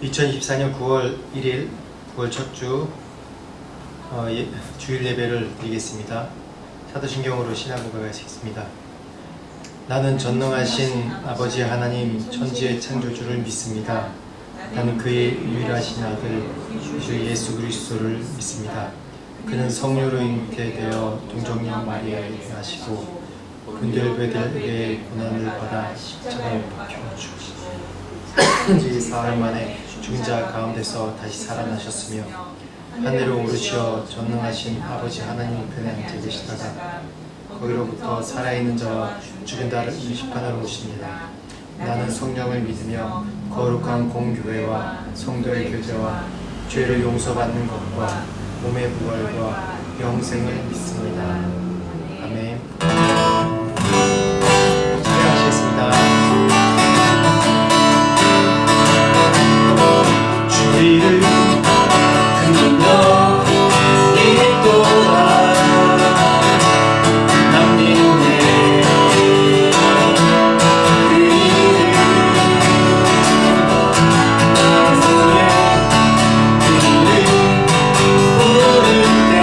2024년 9월 1일 9월 첫 주 주일 예배를 드리겠습니다. 사도신경으로 신앙 고백하시겠습니다. 나는 전능하신 아버지 하나님 천지의 창조주를 믿습니다. 나는 그의 유일하신 아들 주 예수 그리스도를 믿습니다. 그는 성령으로 잉태되어 동정녀 마리아에게 나시고 분들베들에게 고난을 받아 십자가에 박혀 죽으시고 지 사흘 만에 죽은 자 가운데서 다시 살아나셨으며 하늘로 오르시어 전능하신 아버지 하나님 편에 앉아 계시다가 거기로부터 살아있는 자와 죽은 자를 심판하러 오십니다. 나는 성령을 믿으며 거룩한 공교회와 성도의 교제와 죄를 용서받는 것과 몸의 부활과 영생을 믿습니다. 아멘. 찬양하시겠습니다. 주의를 큰 능력 있도다 남 믿네 그 이름 예수의 그 이름 부를 때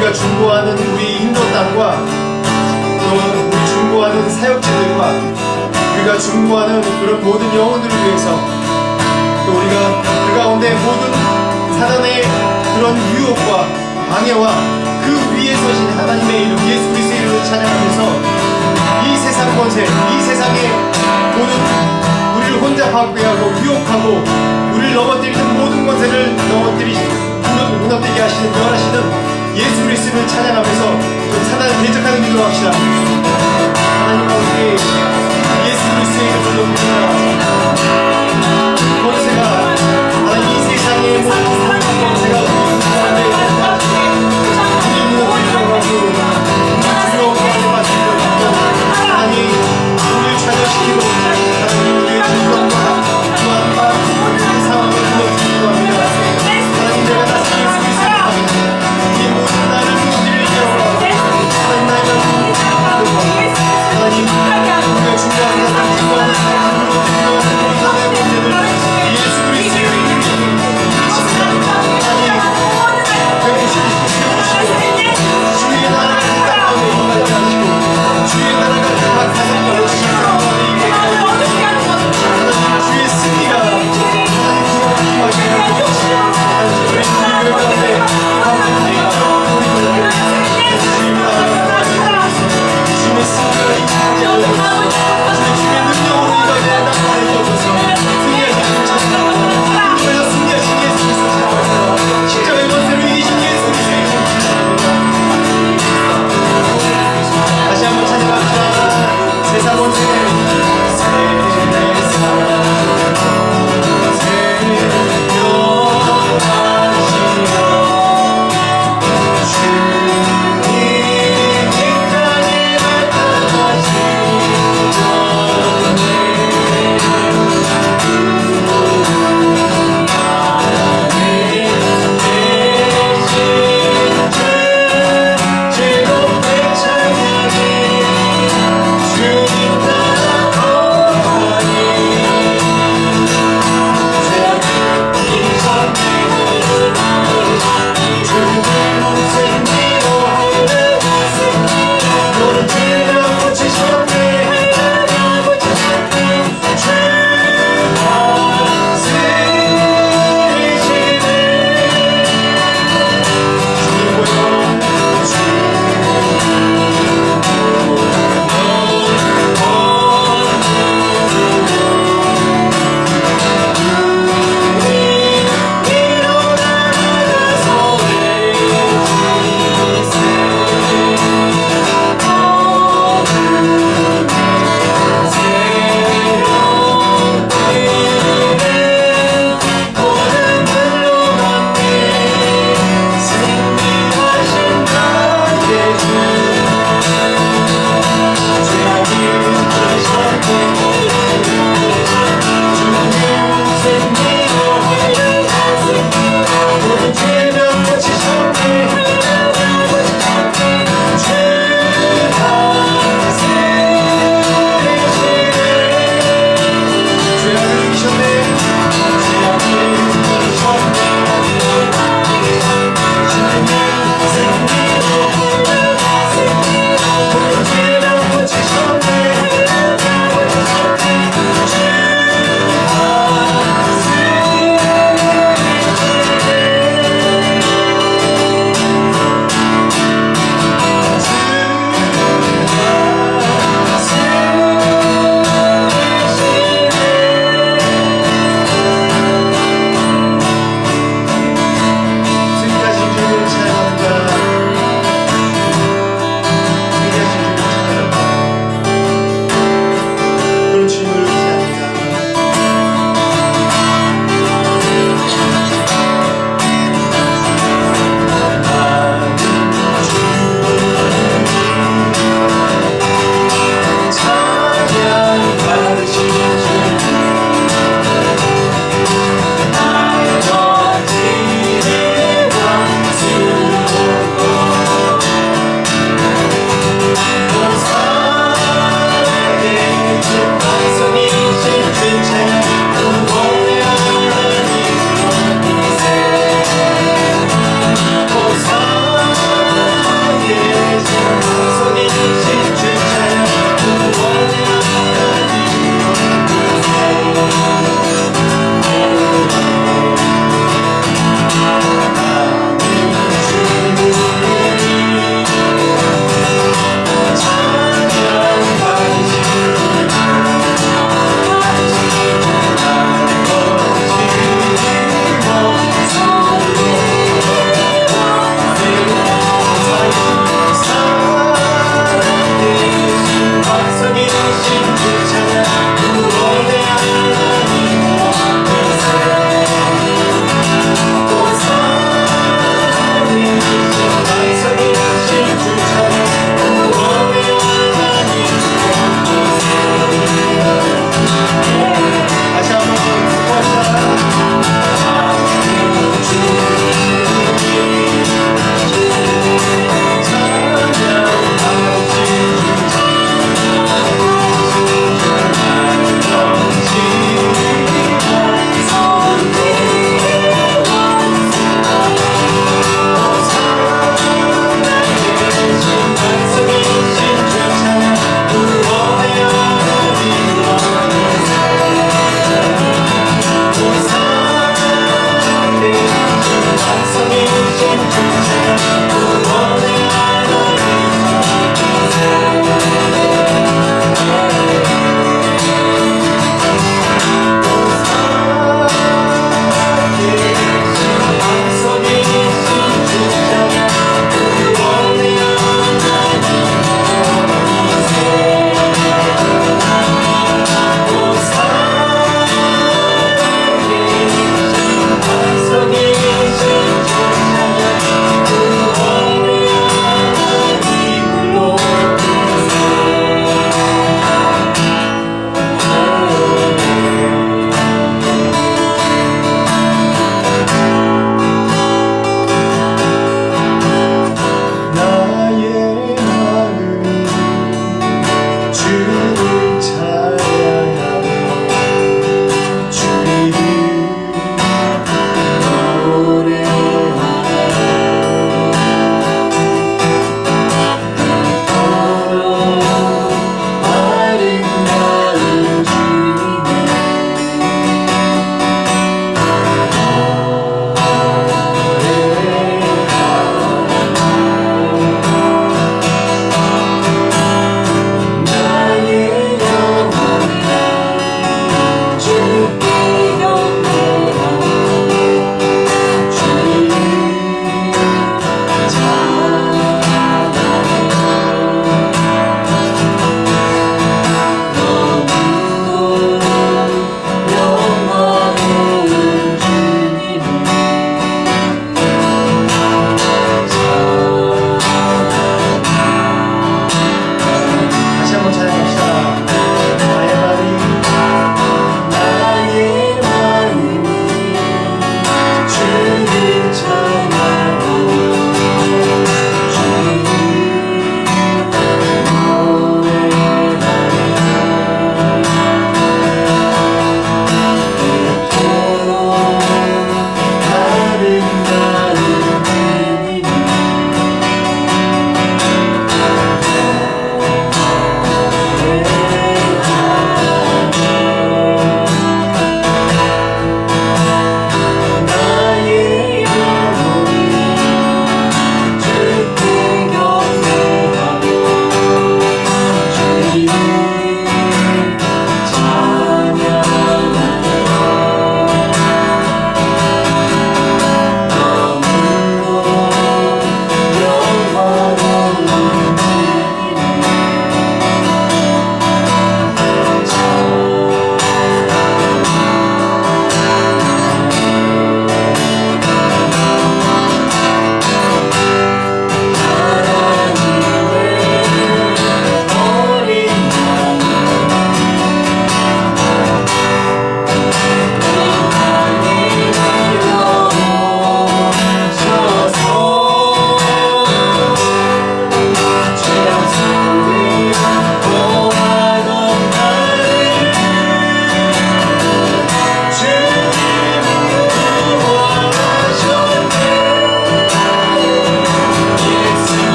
우리가 중보하는 우리 인도 땅과 또 우리 중보하는 사역자들과 우리가 중보하는 그런 모든 영혼들을 위해서 또 우리가 그 가운데 모든 사단의 그런 유혹과 방해와 그 위에 서신 하나님의 이름 예수 그리스도의 이름을 찬양하면서 이 세상 권세, 이 세상의 모든 우리를 혼자 파괴하고 유혹하고 우리를 넘어뜨리는 모든 권세를 무너뜨리게 하시는 멸하시는 예수 그리스도를 찬양하면서 좀 사단을 대적하는 기도로 합시다. 하나님 아버지 예수 그리스도의 이름을 높입니다. 권세가 하나님 이 세상의 모든 권세가 우리 가운데 있다. 우리 무너뜨리려고 하고 두려움 가운데 빠지고 하나님 우리를 좌절시키고 하나님 우리의 주권과 또한 이 상황을 무너뜨리기도 합니다. 하나님 내가 다시 예수 그리스도를 합니다. 이 모든 나를 무너뜨리려고 하나님 나의 하나님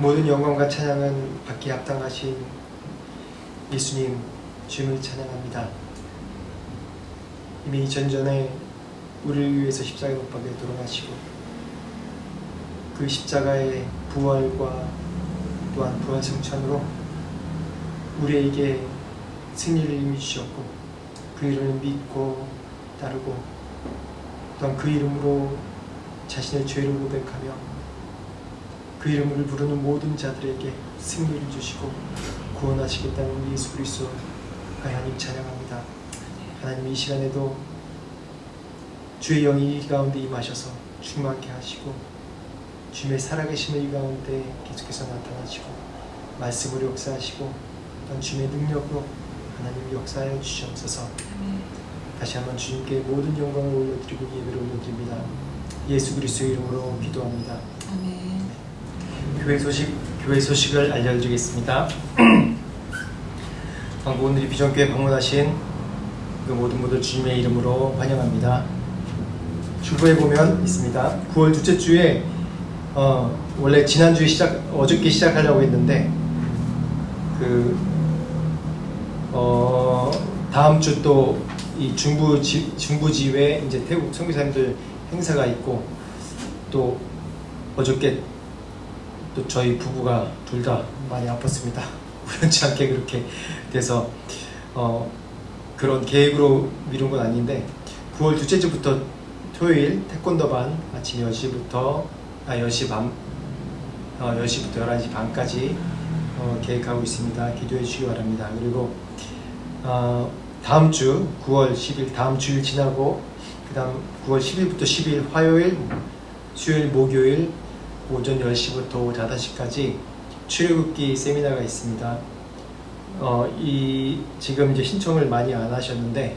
모든 영광과 찬양은 받기 합당하신 예수님 주님을 찬양합니다. 이미 전전에 우리를 위해서 십자가에 못 박혀 돌아가시고 그 십자가의 부활과 또한 부활 성천으로 우리에게 승리를 이미 주셨고 그 이름을 믿고 따르고 또한 그 이름으로 자신의 죄를 고백하며 그 이름을 부르는 모든 자들에게 승리를 주시고 구원하시겠다는 예수 그리스도 하나님 찬양합니다. 하나님 이 시간에도 주의 영이 이 가운데 임하셔서 충만케 하시고 주님의 살아계심을 이 가운데 계속해서 나타나시고 말씀으로 역사하시고 또한 주님의 능력으로 하나님 역사하여 주시옵소서. 다시 한번 주님께 모든 영광을 올려드리고 예배를 올려드립니다. 예수 그리스도의 이름으로 기도합니다. 아멘. 교회 소식을 알려드리겠습니다. 오늘 비전교회 방문하신 그 모든 분들 주님의 이름으로 환영합니다. 주보에 보면 있습니다. 9월 둘째 주에 원래 지난주에 어저께 시작하려고 했는데 다음 주 또 이 중부지회 이제 태국 선교사님들 행사가 있고 또 어저께 또 저희 부부가 둘 다 많이 아팠습니다. 우연치 않게 그렇게 돼서 그런 계획으로 미룬 건 아닌데 9월 둘째 주부터 토요일 태권도반 아침 10시부터 10시부터 11시 반까지 계획하고 있습니다. 기도해 주시기 바랍니다. 그리고 다음 주 9월 10일 다음 주일 지나고 그 다음 9월 10일부터 10일 화요일 수요일 목요일 오전 10시부터 오후 5시까지 출애굽기 세미나가 있습니다. 지금 이제 신청을 많이 안 하셨는데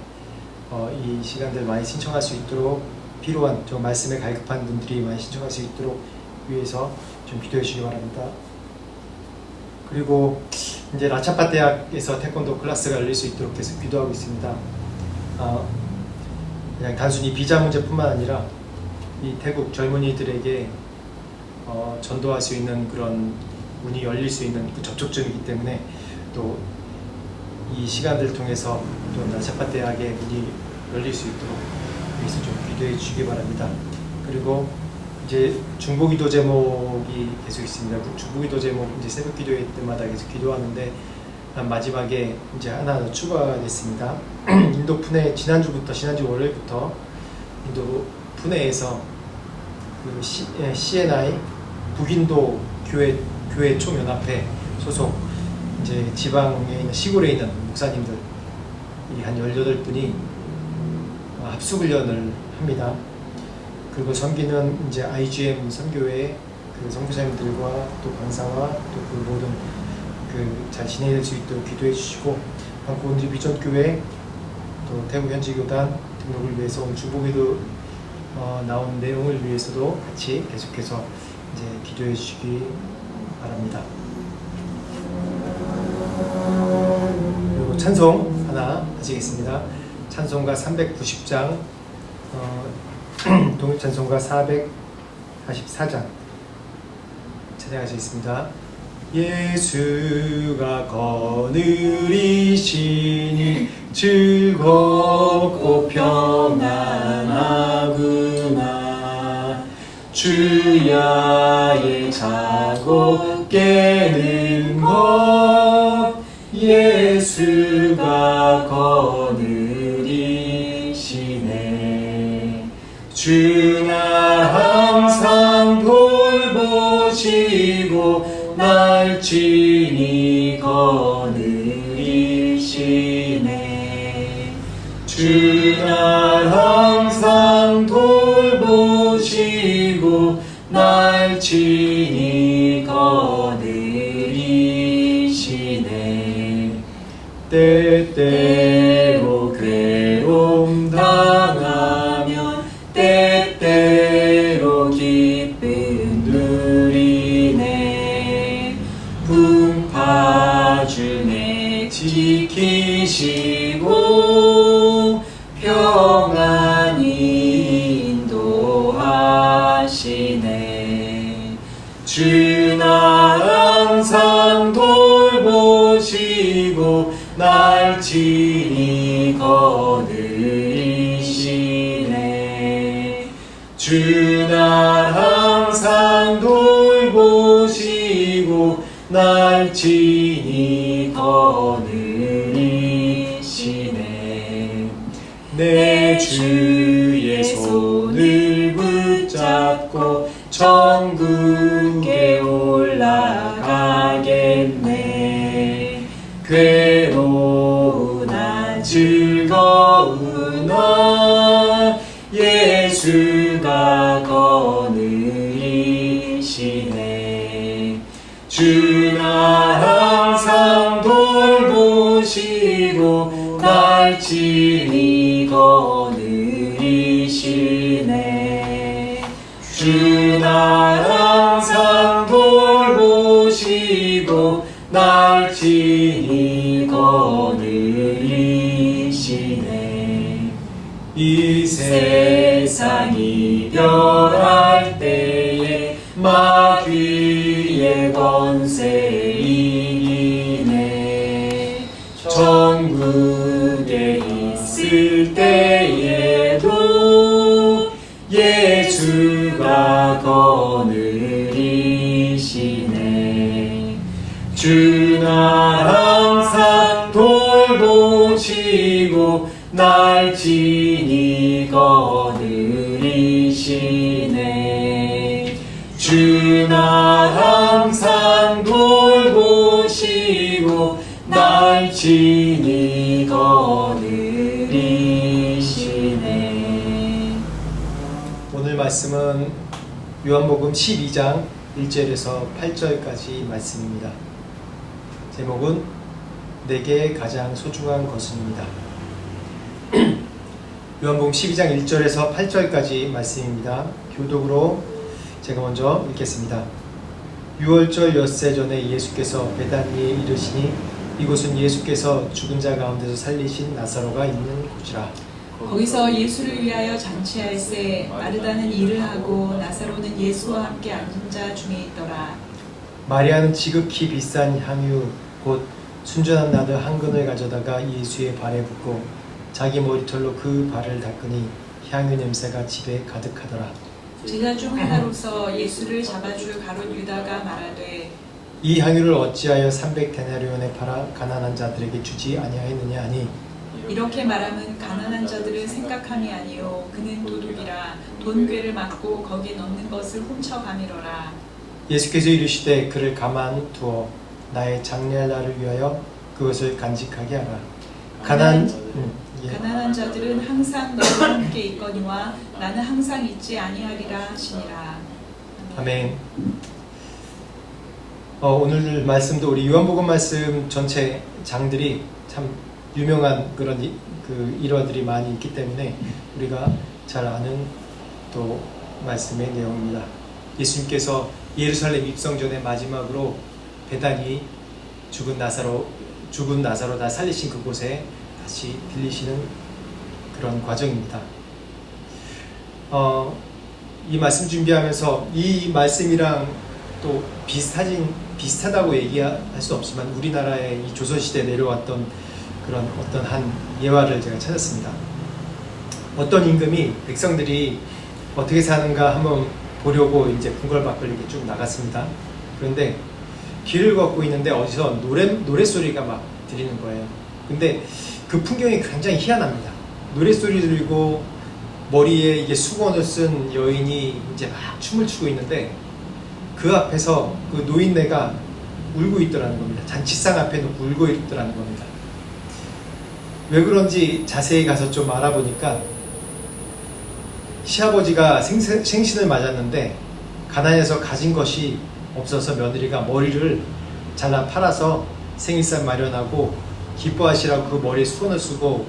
이 시간들 많이 신청할 수 있도록 필요한 저 말씀에 갈급한 분들이 많이 신청할 수 있도록 위해서 좀 기도해 주시기 바랍니다. 그리고 이제 라차파 대학에서 태권도 클래스가 열릴 수 있도록 계속 기도하고 있습니다. 그냥 단순히 비자 문제뿐만 아니라 이 태국 젊은이들에게 전도할 수 있는 그런 문이 열릴 수 있는 그 접촉점이기 때문에 또 이 시간들을 통해서 또 라차파 대학의 문이 열릴 수 있도록 위해서 좀 기도해 주시기 바랍니다. 그리고 이제 중보기도 제목이 계속 있습니다. 중보기도 제목 이제 새벽 기도회 때마다 계속 기도하는데 마지막에 이제 하나 더 추가가 됐습니다. 인도 푸네 지난주 월요일부터 인도 푸네에서 그 CNI 북인도 교회 총연합회 소속 이제 지방에 있는 시골에 있는 목사님들 한 18분이 합숙훈련을 합니다. 그리고 섬기는 이제 IGM 선교회 그 선교사님들과 또 강사와 또 그 모든 잘 지내실 수 있도록 기도해 주시고 오늘 비전교회 또 태국 현지교단 등록을 위해서 오늘 중보기도 나온 내용을 위해서도 같이 계속해서 이제 기도해 주시기 바랍니다. 그리고 찬송 하나 하시겠습니다. 찬송가 390장 동일찬송가 444장 찬양하시겠습니다. 예수가 거느리시니 즐겁고 평안하구나. 주야의 자고 깨는 것 예수가 거느리시네. 주나 항상 돌보시고 날 친히 거느리시네. 주나 항상 돌보시고 날 친히 거느리시네. 때때로 괴로움 당하면 때때로 기쁨 누리네. 풍파 중에 지키시고 평 주 날 항상 돌보시고 날 친히 거느리시네. 내 주의 손을 붙잡고 천국에 올라가겠네. 괴로우나 즐거우나 예수가 거느리시네. 주 날 항상 돌보시고 날 친히 거느리시네. 주 날 항상 돌보시고 날 친히 거느리시네. 이 세상 이별할 때에 마귀의 권세 이기네. 천국에 있을 때에도 예수가 거느리시네. 주 날 항상 돌보시고 날 친히 거느리시네. 주 날 항상 돌보시고 날 친히 거느리시네. 오늘 말씀은 요한복음 12장 1절에서 8절까지 말씀입니다. 제목은 내게 가장 소중한 것입니다. 요한복음 12장 1절에서 8절까지 말씀입니다. 교독으로 제가 먼저 읽겠습니다. 6월절 엿새 전에 예수께서 베다니에 이르시니 이곳은 예수께서 죽은 자 가운데서 살리신 나사로가 있는 곳이라. 거기서 예수를 위하여 잔치할새 마르다는 일을 하고 나사로는 예수와 함께 앉은 자 중에 있더라. 마리아는 지극히 비싼 향유 곧 순전한 나드 한 근을 가져다가 예수의 발에 붓고 자기 머리털로 그 발을 닦으니 향유 냄새가 집에 가득하더라. 제자 중 하나로서 예수를 잡아줄 가룟 유다가 말하되 이 향유를 어찌하여 300데나리온에 팔아 가난한 자들에게 주지 아니하였느냐 하니 이렇게 말하면 가난한 자들을 생각함이 아니요 그는 도둑이라 돈괴를 맞고 거기에 넣는 것을 훔쳐가미러라. 예수께서 이르시되 그를 가만 두어 나의 장례할 날을 위하여 그것을 간직하게 하라. 가난한 자들은 항상 너와 함께 있거니와 나는 항상 있지 아니하리라 하시니라. 아멘. 오늘 말씀도 우리 요한복음 말씀 전체 장들이 참 유명한 그런 그 일화들이 많이 있기 때문에 우리가 잘 아는 또 말씀의 내용입니다. 예수님께서 예루살렘 입성 전에 마지막으로 베다니 죽은 나사로 다 살리신 그곳에 다시 들리시는 그런 과정입니다. 이 말씀 준비하면서 이 말씀이랑 또 비슷하다고 얘기할 수 없지만 우리나라의 이 조선시대에 내려왔던 그런 어떤 한 예화를 제가 찾았습니다. 어떤 임금이 백성들이 어떻게 사는가 한번 보려고 이제 궁궐 밖을 이렇게 쭉 나갔습니다. 그런데 길을 걷고 있는데 어디서 노랫소리가 막 들리는 거예요. 근데 그 풍경이 굉장히 희한합니다. 노랫소리 들리고 머리에 이게 수건을 쓴 여인이 이제 막 춤을 추고 있는데 그 앞에서 그 노인네가 울고 있더라는 겁니다. 잔치상 앞에 놓고 울고 있더라는 겁니다. 왜 그런지 자세히 가서 좀 알아보니까 시아버지가 생신을 맞았는데 가난해서 가진 것이 없어서 며느리가 머리를 잘라 팔아서 생일상 마련하고 기뻐하시라고 그 머리에 수건을 쓰고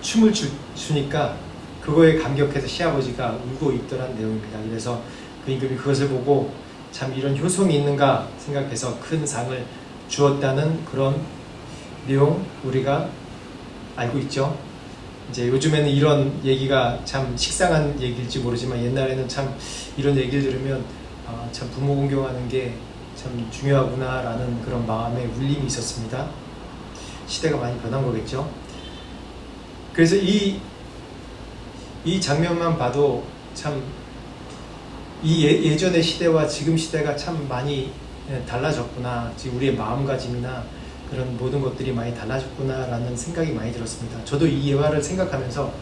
춤을 추니까 그거에 감격해서 시아버지가 울고 있더란 내용입니다. 그래서 그 임금이 그것을 보고 참 이런 효성이 있는가 생각해서 큰 상을 주었다는 그런 내용 우리가 알고 있죠. 이제 요즘에는 이런 얘기가 참 식상한 얘기일지 모르지만 옛날에는 참 이런 얘기를 들으면 참 부모 공경하는 게 참 중요하구나 라는 그런 마음의 울림이 있었습니다. 시대가 많이 변한 거겠죠. 그래서 이 장면만 봐도 참 이 예전의 시대와 지금 시대가 참 많이 달라졌구나. 지금 우리의 마음가짐이나 그런 모든 것들이 많이 달라졌구나라는 생각이 많이 들었습니다. 저도 이 예화를 생각하면서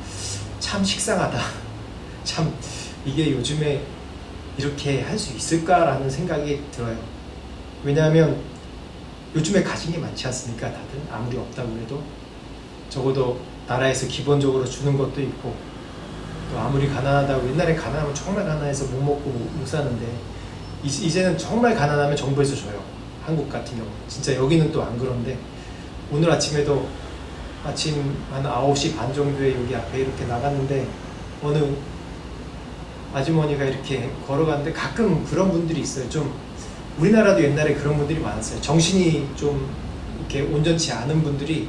참 식상하다. 참 이게 요즘에 이렇게 할 수 있을까라는 생각이 들어요. 왜냐하면 요즘에 가진 게 많지 않습니까? 다들 아무리 없다고 해도 적어도 나라에서 기본적으로 주는 것도 있고, 또 아무리 가난하다고, 옛날에 가난하면 정말 가난해서 못 먹고 못 사는데 이제는 정말 가난하면 정부에서 줘요. 한국 같은 경우 진짜 여기는 또 안 그런데, 오늘 아침에도 아침 한 9시 반 정도에 여기 앞에 이렇게 나갔는데 어느 아주머니가 이렇게 걸어가는데, 가끔 그런 분들이 있어요. 좀 우리나라도 옛날에 그런 분들이 많았어요. 정신이 좀 이렇게 온전치 않은 분들이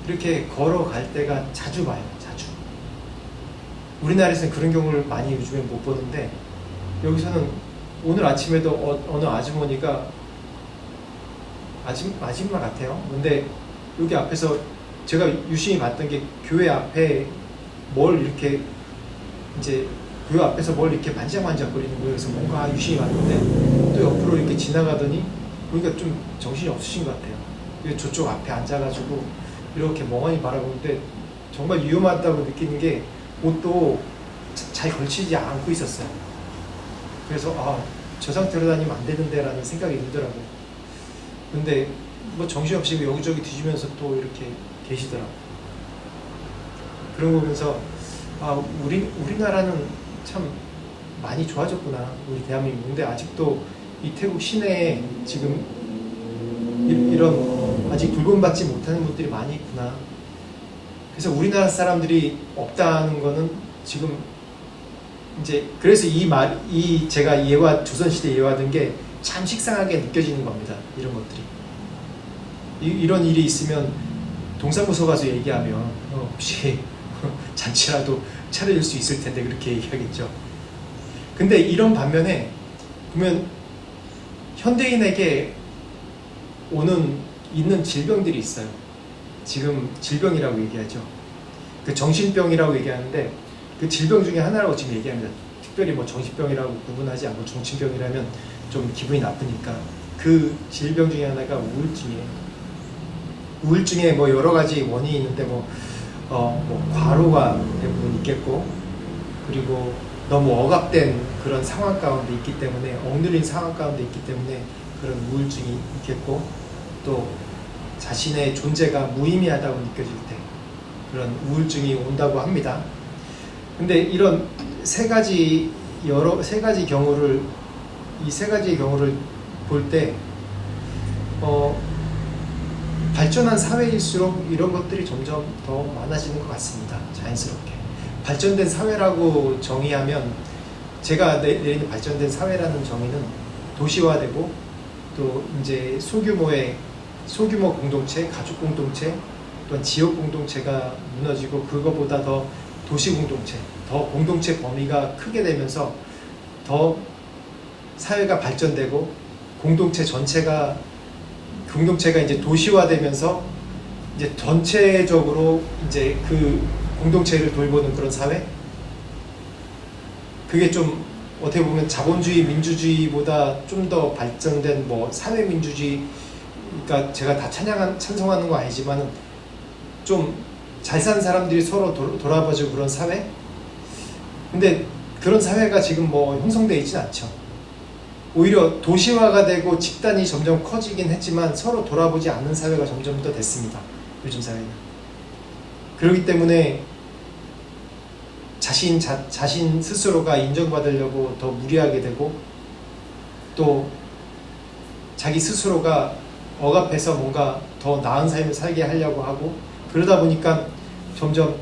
이렇게 걸어갈 때가 자주 봐요. 자주. 우리나라에서는 그런 경우를 많이 요즘에 못 보는데, 여기서는 오늘 아침에도 어느 아주머니가 아줌마 같아요. 근데 여기 앞에서 제가 유심히 봤던 게, 교회 앞에 뭘 이렇게 이제 교회 앞에서 뭘 이렇게 만지작만지작거리는 거예요. 그래서 뭔가 유심히 봤는데 또 옆으로 이렇게 지나가더니 보니까 좀 정신이 없으신 것 같아요. 저쪽 앞에 앉아가지고 이렇게 멍하니 바라보는데 정말 위험하다고 느끼는 게, 옷도 잘 걸치지 않고 있었어요. 그래서 저 상태로 다니면 안 되는데 라는 생각이 들더라고요. 근데 뭐 정신없이 여기저기 뒤지면서 또 이렇게 계시더라고요. 그런 거 보면서 우리나라는 참 많이 좋아졌구나, 우리 대한민국. 근데 아직도 이 태국 시내에 지금 이런 아직 돌봄받지 못하는 분들이 많이 있구나. 그래서 우리나라 사람들이 없다는 거는 지금 이제, 그래서 이 제가 예화, 조선시대 예화든 게 참 식상하게 느껴지는 겁니다. 이런 것들이. 이런 일이 있으면 동사무소 가서 얘기하면 혹시 잔치라도 차려줄 수 있을 텐데 그렇게 얘기하겠죠. 근데 이런 반면에 보면 현대인에게 있는 질병들이 있어요. 지금 질병이라고 얘기하죠. 그 정신병이라고 얘기하는데 그 질병 중에 하나라고 지금 얘기합니다. 특별히 뭐 정신병이라고 구분하지 않고 정신병이라면 좀 기분이 나쁘니까. 그 질병 중에 하나가 우울증이에요. 우울증에 뭐 여러 가지 원인이 있는데 뭐 과로가 대부분 있겠고, 그리고 너무 억압된 그런 상황 가운데 있기 때문에, 억눌린 상황 가운데 있기 때문에 그런 우울증이 있겠고, 또 자신의 존재가 무의미하다고 느껴질 때 그런 우울증이 온다고 합니다. 근데 이런 세 가지 경우를, 이 세 가지의 경우를 볼 때 발전한 사회일수록 이런 것들이 점점 더 많아지는 것 같습니다. 자연스럽게. 발전된 사회라고 정의하면, 제가 내리는 발전된 사회라는 정의는 도시화되고, 또 이제 소규모 공동체, 가족 공동체, 또한 지역 공동체가 무너지고, 그거보다 더 도시 공동체, 더 공동체 범위가 크게 되면서 더 사회가 발전되고, 공동체가 이제 도시화되면서 이제 전체적으로 이제 그 공동체를 돌보는 그런 사회? 그게 좀 어떻게 보면 자본주의, 민주주의보다 좀 더 발전된 사회민주주의, 그러니까 제가 다 찬성하는 거 아니지만은 좀 잘 사는 사람들이 서로 돌아봐주고 그런 사회? 근데 그런 사회가 지금 형성되어 있진 않죠. 오히려 도시화가 되고 집단이 점점 커지긴 했지만 서로 돌아보지 않는 사회가 점점 더 됐습니다. 요즘 사회는. 그렇기 때문에 자신 스스로가 인정받으려고 더 무리하게 되고, 또 자기 스스로가 억압해서 뭔가 더 나은 삶을 살게 하려고 하고, 그러다 보니까 점점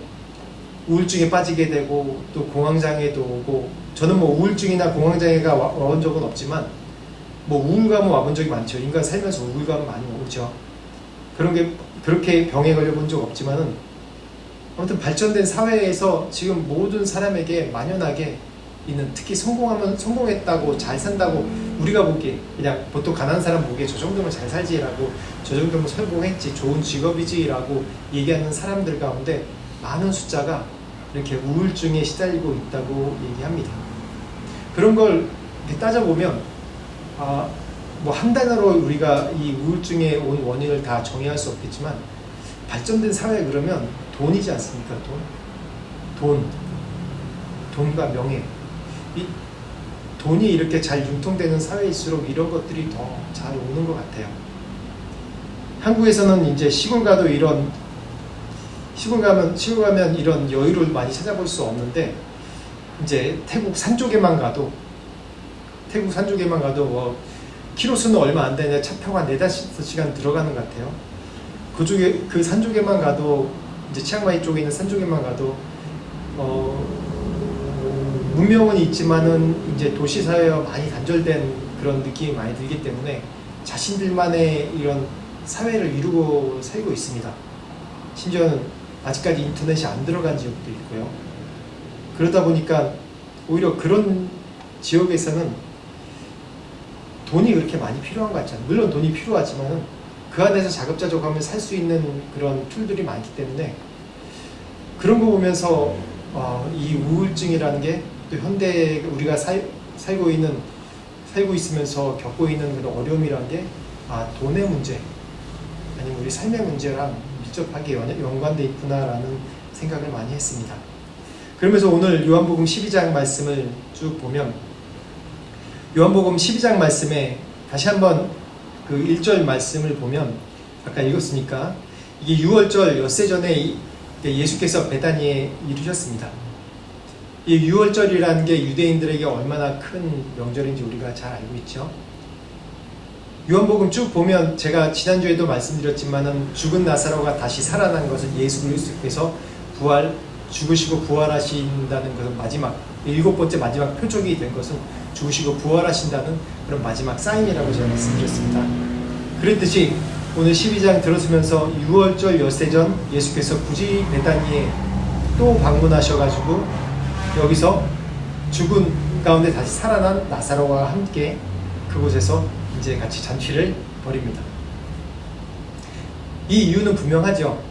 우울증에 빠지게 되고, 또 공황장애도 오고. 저는 우울증이나 공황장애가 와본 적은 없지만 우울감은 와본 적이 많죠. 인간 살면서 우울감은 많이 오죠. 그런 게 그렇게 병에 걸려본 적 없지만은, 아무튼 발전된 사회에서 지금 모든 사람에게 만연하게 있는, 특히 성공했다고, 잘 산다고 우리가 보기에, 그냥 보통 가난한 사람 보기에 저 정도면 잘 살지라고, 저 정도면 성공했지, 좋은 직업이지라고 얘기하는 사람들 가운데 많은 숫자가 이렇게 우울증에 시달리고 있다고 얘기합니다. 그런 걸 이렇게 따져보면 뭐 한 단어로 우리가 이 우울증의 온 원인을 다 정의할 수 없겠지만 발전된 사회 그러면 돈이지 않습니까? 돈과 명예. 이 돈이 이렇게 잘 융통되는 사회일수록 이런 것들이 더 잘 오는 것 같아요. 한국에서는 이제 시골 가면 이런 여유를 많이 찾아볼 수 없는데, 이제 태국 산 쪽에만 가도 뭐 키로수는 얼마 안 되냐 차 타고 한 4-5시간 들어가는 것 같아요. 그쪽에 그 산 쪽에만 가도, 이제 치앙마이 쪽에 있는 산 쪽에만 가도 문명은 있지만은 이제 도시 사회와 많이 단절된 그런 느낌이 많이 들기 때문에 자신들만의 이런 사회를 이루고 살고 있습니다. 심지어는 아직까지 인터넷이 안 들어간 지역도 있고요. 그러다 보니까 오히려 그런 지역에서는 돈이 그렇게 많이 필요한 것 같지 않아요. 물론 돈이 필요하지만은 그 안에서 자급자족하면 살 수 있는 그런 툴들이 많기 때문에, 그런 거 보면서 이 우울증이라는 게 또 현대 우리가 살고 있으면서 겪고 있는 그런 어려움이라는 게 돈의 문제 아니면 우리 삶의 문제랑 밀접하게 연관되어 있구나라는 생각을 많이 했습니다. 그러면서 오늘 요한복음 12장 말씀을 쭉 보면, 요한복음 12장 말씀에 다시 한번 그 1절 말씀을 보면, 아까 읽었으니까 이게 6월절 엿새 전에 예수께서 베다니에 이르셨습니다. 이 6월절이라는 게 유대인들에게 얼마나 큰 명절인지 우리가 잘 알고 있죠. 요한복음 쭉 보면 제가 지난주에도 말씀드렸지만은 죽은 나사로가 다시 살아난 것은 예수 그리스도께서 죽으시고 부활하신다는 것은 마지막 7번째 마지막 표적이 된 것은 죽으시고 부활하신다는 그런 마지막 사인이라고 제가 말씀드렸습니다. 그랬듯이 오늘 12장 들었으면서 6월절 엿새 전 예수께서 굳이 베다니에 또 방문하셔가지고 여기서 죽은 가운데 다시 살아난 나사로와 함께 그곳에서 이제 같이 잔치를 벌입니다. 이 이유는 분명하죠.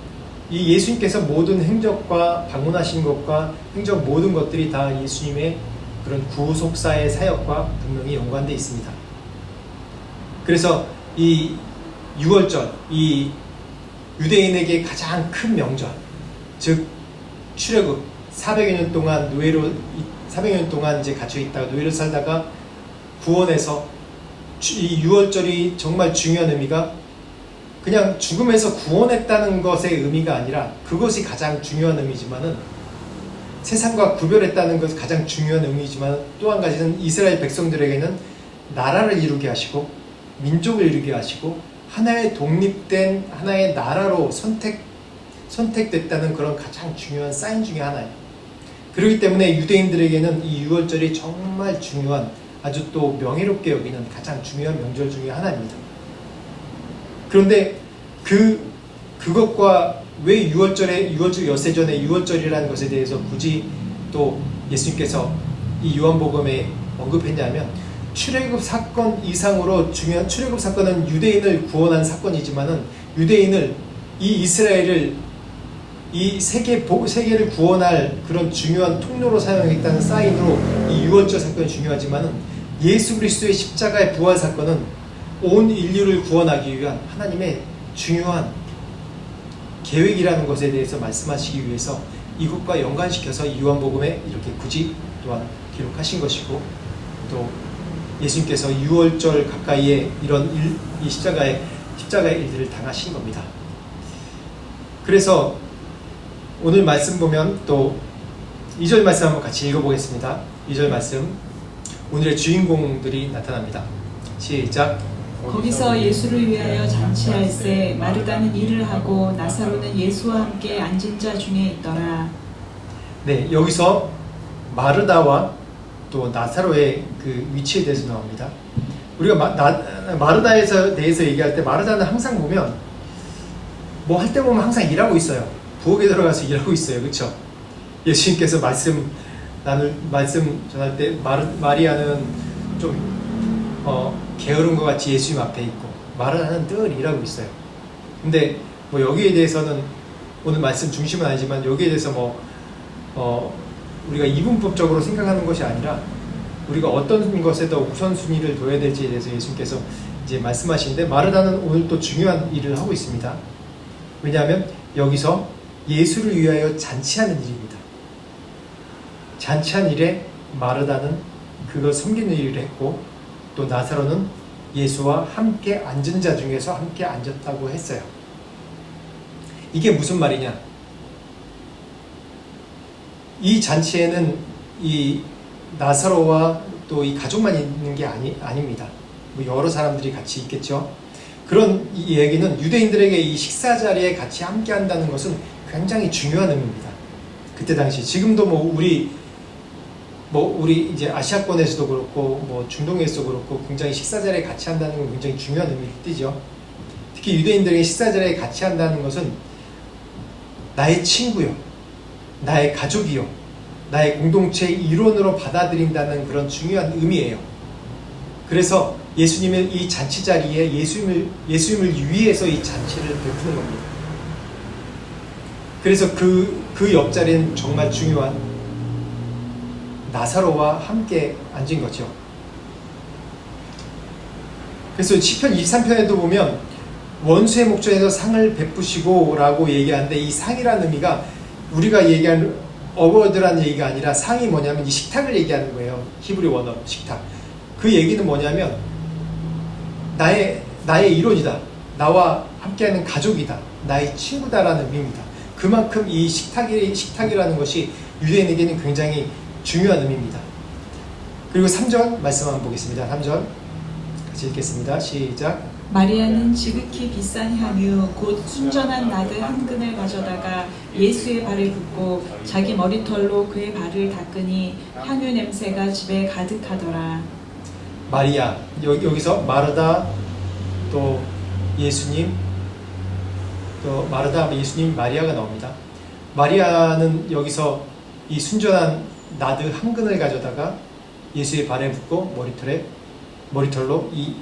이 예수님께서 모든 행적과 방문하신 것과 행적 모든 것들이 다 예수님의 그런 구속사의 사역과 분명히 연관되어 있습니다. 그래서 이 6월절, 이 유대인에게 가장 큰 명절, 즉 출애굽 400여 년 동안 이제 갇혀 있다가 노예로 살다가 구원해서 이 6월절이 정말 중요한 의미가 그냥 죽음에서 구원했다는 것의 의미가 아니라, 그것이 가장 중요한 의미지만은 세상과 구별했다는 것이 가장 중요한 의미지만, 또 한 가지는 이스라엘 백성들에게는 나라를 이루게 하시고 민족을 이루게 하시고 하나의 독립된 하나의 나라로 선택됐다는 그런 가장 중요한 사인 중에 하나예요. 그렇기 때문에 유대인들에게는 이 6월절이 정말 중요한, 아주 또 명예롭게 여기는 가장 중요한 명절 중에 하나입니다. 그런데 그것과 왜 6월절 엿새 전에 6월절이라는 것에 대해서 굳이 또 예수님께서 이 요한복음에 언급했냐면, 출애굽 사건 이상으로 중요한, 출애굽 사건은 유대인을 구원한 사건이지만은 유대인을, 이 이스라엘을, 이 세계를 구원할 그런 중요한 통로로 사용했다는 사인으로 이 6월절 사건이 중요하지만은, 예수 그리스도의 십자가의 부활 사건은 온 인류를 구원하기 위한 하나님의 중요한 계획이라는 것에 대해서 말씀하시기 위해서 이것과 연관시켜서 이 요한복음에 이렇게 굳이 또한 기록하신 것이고, 또 예수님께서 6월절 가까이에 이런 이 십자가의 일들을 당하신 겁니다. 그래서 오늘 말씀 보면 또 2절 말씀 한번 같이 읽어보겠습니다. 2절 말씀, 오늘의 주인공들이 나타납니다. 시작. 거기서 예수를 위하여 잔치할 때 마르다는 일을 하고 나사로는 예수와 함께 앉은 자 중에 있더라. 네, 여기서 마르다와 또 나사로의 그 위치에 대해서 나옵니다. 우리가 마르다에 대해서 얘기할 때, 마르다는 항상 보면 뭐 할 때 보면 항상 일하고 있어요. 부엌에 들어가서 일하고 있어요. 그렇죠? 예수님께서 말씀 전할 때 마리아는 좀 게으른 것 같이 예수님 앞에 있고, 마르다는 늘 일하고 있어요. 근데 뭐 여기에 대해서는 오늘 말씀 중심은 아니지만, 여기에 대해서 우리가 이분법적으로 생각하는 것이 아니라 우리가 어떤 것에 더 우선순위를 둬야 될지에 대해서 예수님께서 이제 말씀하시는데, 마르다는 오늘 또 중요한 일을 하고 있습니다. 왜냐하면 여기서 예수를 위하여 잔치하는 일입니다. 잔치한 일에 마르다는 그걸 섬기는 일을 했고, 또 나사로는 예수와 함께 앉은 자 중에서 함께 앉았다고 했어요. 이게 무슨 말이냐? 이 잔치에는 이 나사로와 또 이 가족만 있는 게 아닙니다. 뭐 여러 사람들이 같이 있겠죠. 그런 이 얘기는 유대인들에게 이 식사 자리에 같이 함께 한다는 것은 굉장히 중요한 의미입니다. 그때 당시, 지금도 우리 이제 아시아권에서도 그렇고 중동에서도 그렇고 굉장히 식사 자리에 같이 한다는 건 굉장히 중요한 의미를 띠죠. 특히 유대인들에게 식사 자리에 같이 한다는 것은 나의 친구요, 나의 가족이요, 나의 공동체의 일원으로 받아들인다는 그런 중요한 의미예요. 그래서 예수님은 이 잔치 자리에 예수님을 위해서 이 잔치를 베푸는 겁니다. 그래서 그 옆자리는 정말 중요한 나사로와 함께 앉은 거죠. 그래서 시편 23편에도 보면 원수의 목전에서 상을 베푸시고 라고 얘기하는데, 이 상이라는 의미가 우리가 얘기하는 어워드라는 얘기가 아니라, 상이 뭐냐면 이 식탁을 얘기하는 거예요. 히브리 원어 식탁. 그 얘기는 뭐냐면 나의 일원이다, 나와 함께하는 가족이다, 나의 친구다라는 의미입니다. 그만큼 이 식탁이라는 것이 유대인에게는 굉장히 중요한 의미입니다. 그리고 3절 말씀 한번 보겠습니다. 3절 같이 읽겠습니다. 시작. 마리아는 지극히 비싼 향유 곧 순전한 나드 한 근을 가져다가 예수의 발을 붓고 자기 머리털로 그의 발을 닦으니 향유 냄새가 집에 가득하더라. 마리아, 여기서 마르다, 또 예수님, 또 마르다, 예수님, 마리아가 나옵니다. 마리아는 여기서 이 순전한 나드 한 근을 가져다가 예수의 발에 붓고 머리털로 이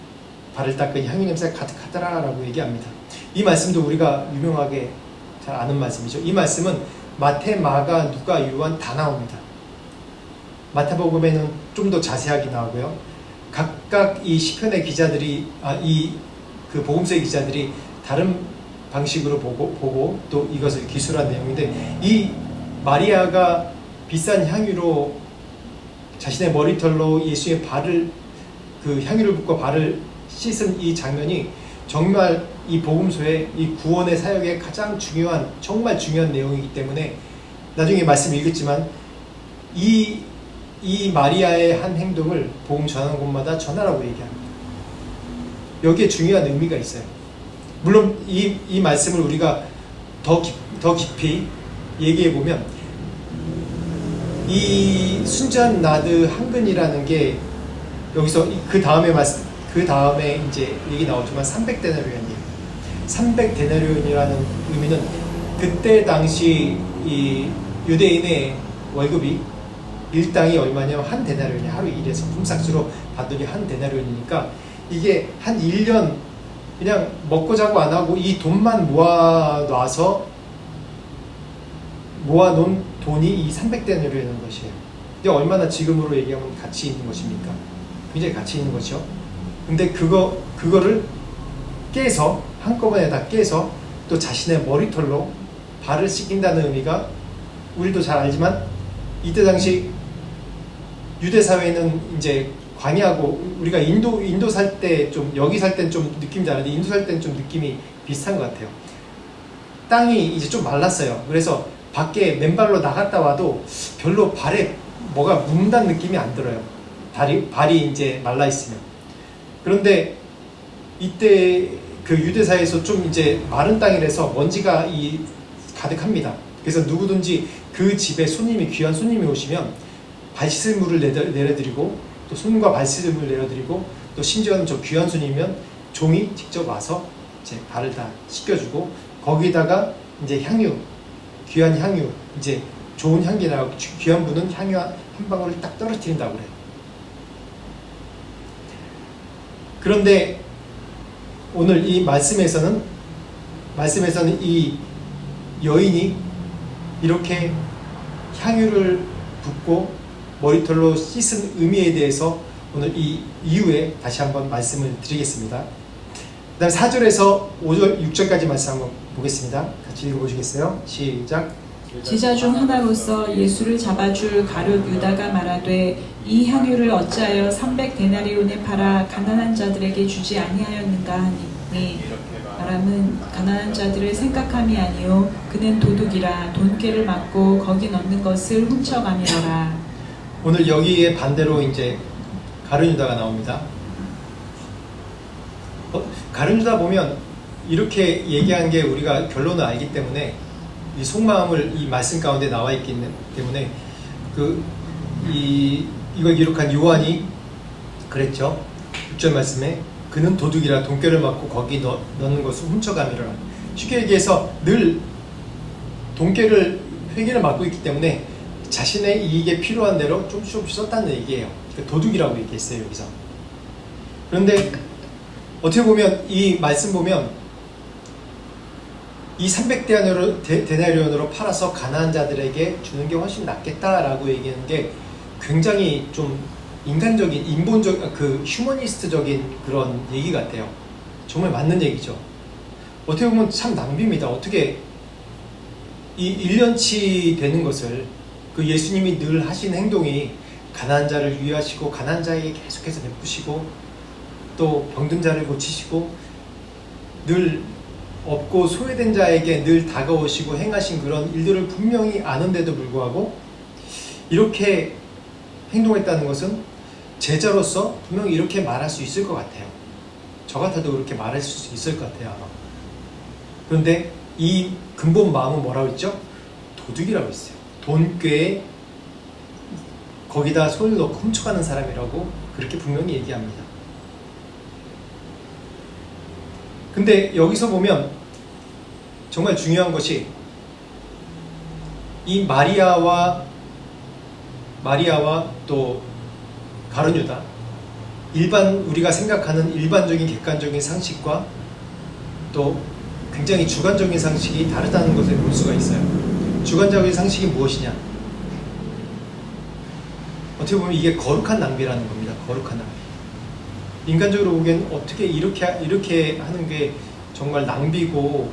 발을 닦으니 향유 냄새가 가득하더라 라고 얘기합니다. 이 말씀도 우리가 유명하게 잘 아는 말씀이죠. 이 말씀은 마태, 마가, 누가, 요한 다 나옵니다. 마태복음에는 좀 더 자세하게 나오고요. 각각 이 시편의 기자들이, 그 복음서의 기자들이 다른 방식으로 보고 또 이것을 기술한 내용인데, 이 마리아가 비싼 향유로 자신의 머리털로 예수의 발을, 그 향유를 붓고 발을 씻은 이 장면이 정말 이 복음서의 이 구원의 사역의 가장 중요한, 정말 중요한 내용이기 때문에, 나중에 말씀 읽었지만 이 마리아의 한 행동을 복음 전하는 곳마다 전하라고 얘기합니다. 여기에 중요한 의미가 있어요. 물론 이 말씀을 우리가 더 깊이 얘기해 보면, 이 순전 나드 한 근이라는 게 여기서 그 다음에 이제 얘기 나오지만 300데나리온이에요. 300데나리온이라는 의미는 그때 당시 이 유대인의 월급이 일당이 얼마냐면 한 데나리온이, 하루 일해서 품삯으로 받으니 한 데나리온이니까, 이게 한 1년 그냥 먹고 자고 안 하고 이 돈만 모아놓은 돈이 이 300데나리온이라는 것이에요. 이게 얼마나 지금으로 얘기하면 가치 있는 것입니까? 굉장히 가치 있는 것이죠. 근데 그거를 깨서, 한꺼번에 다 깨서 또 자신의 머리털로 발을 씻긴다는 의미가, 우리도 잘 알지만 이때 당시 유대 사회는 이제 광야고, 우리가 인도 살 때 좀, 여기 살 땐 좀 느낌이 다른데 인도 살 땐 좀 느낌이 비슷한 것 같아요. 땅이 이제 좀 말랐어요. 그래서 밖에 맨발로 나갔다 와도 별로 발에 뭐가 묻는다는 느낌이 안 들어요. 발이 이제 말라 있으면. 그런데 이때 그 유대사에서 좀 이제 마른 땅이라서 먼지가 가득합니다. 그래서 누구든지 그 집에 귀한 손님이 오시면 발 씻을 물을 내려드리고, 또 손과 발 씻을 물을 내려드리고, 또 심지어는 저 귀한 손님이면 종이 직접 와서 제 발을 다 씻겨주고, 거기다가 이제 귀한 향유, 이제 좋은 향기 나고 귀한 분은 향유 한 방울을 딱 떨어뜨린다고 그래요. 그런데 오늘 이 말씀에서는 이 여인이 이렇게 향유를 붓고 머리털로 씻은 의미에 대해서 오늘 이 이후에 다시 한번 말씀을 드리겠습니다. 그 다음 4절에서 5절, 6절까지 말씀 한번 보겠습니다. 같이 읽어보시겠어요? 시작. 제자 중 하나로서 예수를 잡아줄 가룟 유다가 말하되 이 향유를 어찌하여 300데나리온에 팔아 가난한 자들에게 주지 아니하였는가 하니 말함은 가난한 자들을 생각함이 아니요 그는 도둑이라 돈꾀를 맞고 거기 넣는 것을 훔쳐가미러라. 오늘 여기에 반대로 이제 가룟 유다가 나옵니다. 가룟 유다 보면 이렇게 얘기한 게 우리가 결론을 알기 때문에 이 속마음을 이 말씀 가운데 나와 있기 때문에 이걸 기록한 요한이 그랬죠. 6절 말씀에 그는 도둑이라 돈꾀를 맞고 거기 넣는 것을 훔쳐가미러라. 쉽게 얘기해서 늘 돈꾀를 회계를 맡고 있기 때문에 자신의 이익에 필요한 대로 조금씩 썼다는 얘기예요. 그러니까 도둑이라고 얘기했어요 여기서. 그런데 어떻게 보면 이 말씀 보면 이 300데나리온으로 팔아서 가난한 자들에게 주는 게 훨씬 낫겠다라고 얘기하는 게 굉장히 좀 인간적인, 인본적, 휴머니스트적인 그런 얘기 같아요. 정말 맞는 얘기죠. 어떻게 보면 참 낭비입니다. 어떻게 이 1년치 되는 것을 예수님이 늘 하신 행동이 가난한 자를 위하시고 가난한 자에게 계속해서 베푸시고 또 병든 자를 고치시고 늘 없고 소외된 자에게 늘 다가오시고 행하신 그런 일들을 분명히 아는데도 불구하고 이렇게 행동했다는 것은 제자로서 분명히 이렇게 말할 수 있을 것 같아요. 저 같아도 그렇게 말할 수 있을 것 같아요 아마. 그런데 이 근본 마음은 뭐라고 했죠? 도둑이라고 했어요. 돈꾀에 거기다 손을 넣고 훔쳐가는 사람이라고 그렇게 분명히 얘기합니다. 근데 여기서 보면 정말 중요한 것이 이 마리아와 또 가룟 유다, 우리가 생각하는 일반적인 객관적인 상식과 또 굉장히 주관적인 상식이 다르다는 것을 볼 수가 있어요. 주관적인 상식이 무엇이냐? 어떻게 보면 이게 거룩한 낭비라는 겁니다. 거룩한 낭비. 인간적으로 보기엔 어떻게 이렇게 하는 게 정말 낭비고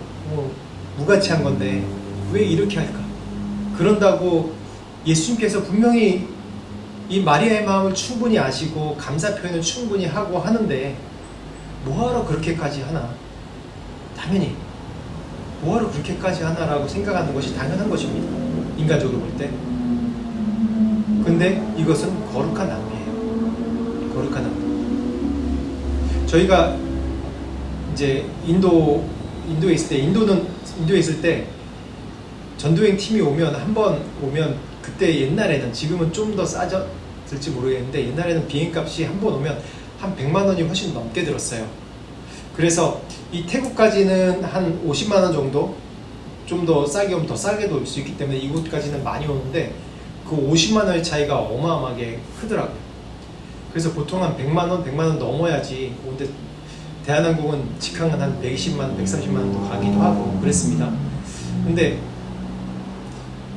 무가치한 건데 왜 이렇게 할까? 그런다고 예수님께서 분명히 이 마리아의 마음을 충분히 아시고 감사 표현을 충분히 하고 하는데 뭐하러 그렇게까지 하나? 당연히 뭐하러 그렇게까지 하나라고 생각하는 것이 당연한 것입니다. 인간적으로 볼 때. 근데 이것은 거룩한 낭비예요. 거룩한 낭비. 저희가 이제 인도에 있을 때 전도행 팀이 한 번 오면 그때 옛날에는 지금은 좀 더 싸졌을지 모르겠는데 옛날에는 비행값이 한 번 오면 한 100만 원이 훨씬 넘게 들었어요. 그래서 이 태국까지는 한 50만 원 정도 좀 더 싸게 오면 더 싸게도 올 수 있기 때문에 이곳까지는 많이 오는데 그 50만 원의 차이가 어마어마하게 크더라고요. 그래서 보통 한 100만 원 넘어야지 오는데 대한항공은 직항은 한 120만 원, 130만 원도 가기도 하고 그랬습니다. 근데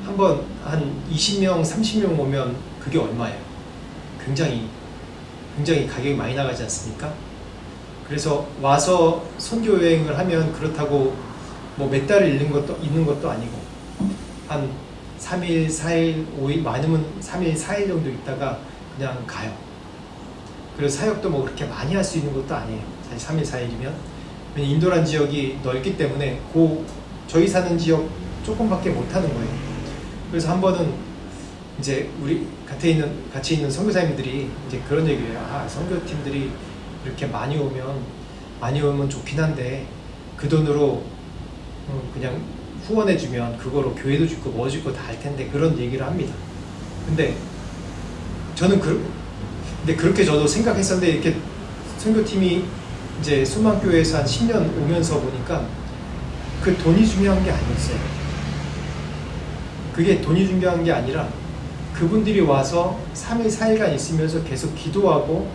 한번 한 20명, 30명 오면 그게 얼마예요? 굉장히 가격이 많이 나가지 않습니까? 그래서 와서 선교 여행을 하면 그렇다고 뭐 몇 달을 있는 것도 아니고 한 3일, 4일, 5일, 많으면 3일, 4일 정도 있다가 그냥 가요. 그래서 사역도 뭐 그렇게 많이 할 수 있는 것도 아니에요. 사실 3일, 4일이면. 인도란 지역이 넓기 때문에 저희 사는 지역 조금밖에 못 하는 거예요. 그래서 한 번은 이제 우리 같이 있는 선교사님들이 이제 그런 얘기예요. 선교팀들이 이렇게 많이 오면 좋긴 한데 그 돈으로 그냥 후원해주면 그거로 교회도 짓고 뭐 짓고 다 할 텐데 그런 얘기를 합니다. 근데 저는 그렇게 저도 생각했었는데 이렇게 선교팀이 이제 수만교회에서 한 10년 오면서 보니까 그 돈이 중요한 게 아니었어요. 그게 돈이 중요한 게 아니라 그분들이 와서 3일, 4일간 있으면서 계속 기도하고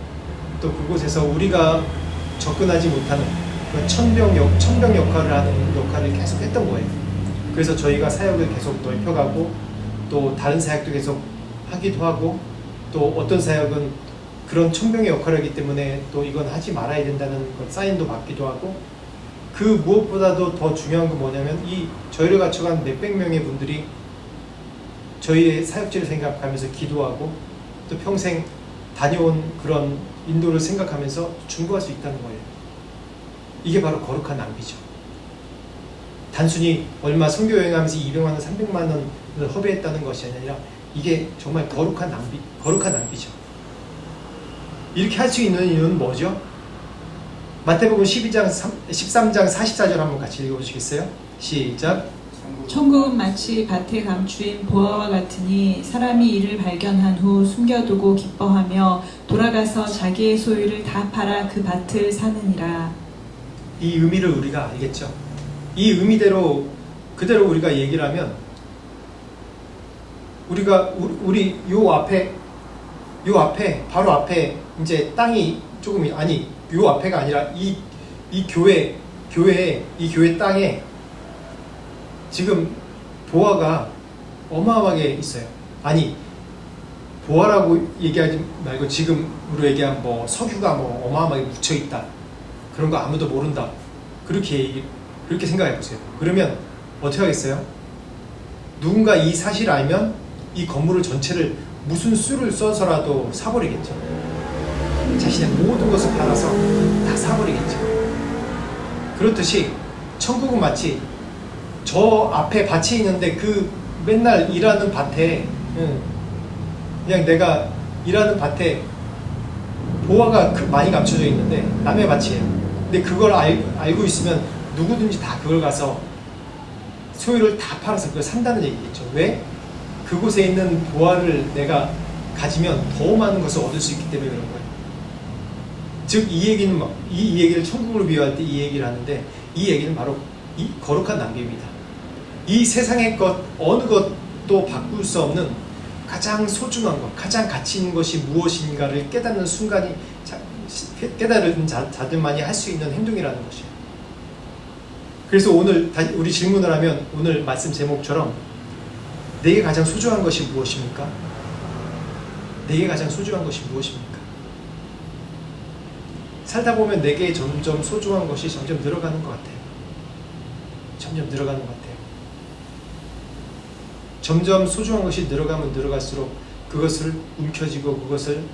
또 그곳에서 우리가 접근하지 못하는 그 천병 역할을 계속 했던 거예요. 그래서 저희가 사역을 계속 넓혀가고 또 다른 사역도 계속 하기도 하고 또 어떤 사역은 그런 천병의 역할을 하기 때문에 또 이건 하지 말아야 된다는 것 사인도 받기도 하고, 그 무엇보다도 더 중요한 건 뭐냐면 이 저희를 갖춰간 몇백 명의 분들이 저희의 사역지를 생각하면서 기도하고 또 평생 다녀온 그런 인도를 생각하면서 중보할 수 있다는 거예요. 이게 바로 거룩한 낭비죠. 단순히 얼마 선교 여행하면서 200만 원, 300만 원을 허비했다는 것이 아니라 이게 정말 거룩한 낭비죠. 이렇게 할 수 있는 이유는 뭐죠? 마태복음 13장 44절 한번 같이 읽어보시겠어요? 시작. 천국은 마치 밭에 감추인 보화와 같으니 사람이 이를 발견한 후 숨겨두고 기뻐하며 돌아가서 자기의 소유를 다 팔아 그 밭을 사느니라. 이 의미를 우리가 알겠죠? 이 의미대로 그대로 우리가 얘기를 하면 우리 요 앞에 바로 앞에 이제 땅이 조금 아니 요 앞에가 아니라 이 교회 땅에 지금 보화가 어마어마하게 있어요. 아니 보화라고 얘기하지 말고 지금으로 얘기하면 뭐 석유가 뭐 어마어마하게 묻혀 있다. 그런 거 아무도 모른다. 그렇게 생각해 보세요. 그러면 어떻게 하겠어요? 누군가 이 사실을 알면 이 건물을 전체를 무슨 수를 써서라도 사버리겠죠. 자신의 모든 것을 팔아서 다 사버리겠죠. 그렇듯이 천국은 마치 저 앞에 밭이 있는데 그 맨날 일하는 밭에 그냥 내가 일하는 밭에 보화가 많이 감춰져 있는데 남의 밭이에요. 근데 그걸 알고 있으면 누구든지 다 그걸 가서 소유를 다 팔아서 그걸 산다는 얘기겠죠. 왜? 그곳에 있는 보화를 내가 가지면 더 많은 것을 얻을 수 있기 때문에 그런 거예요. 즉 이 얘기를 천국을 비유할 때 이 얘기를 하는데, 이 얘기는 바로 이 거룩한 낭비입니다. 이 세상의 것 어느 것도 바꿀 수 없는 가장 소중한 것, 가장 가치 있는 것이 무엇인가를 깨닫는 순간이 깨달은 자들만이 할 수 있는 행동이라는 것이에요. 그래서 오늘 우리 질문을 하면 오늘 말씀 제목처럼 내게 가장 소중한 것이 무엇입니까? 내게 가장 소중한 것이 무엇입니까? 살다 보면 내게 점점 소중한 것이 점점 늘어가는 것 같아요. 점점 늘어가는 것 같아요. 점점 소중한 것이 늘어가면 늘어갈수록 그것을 움켜쥐고 그것을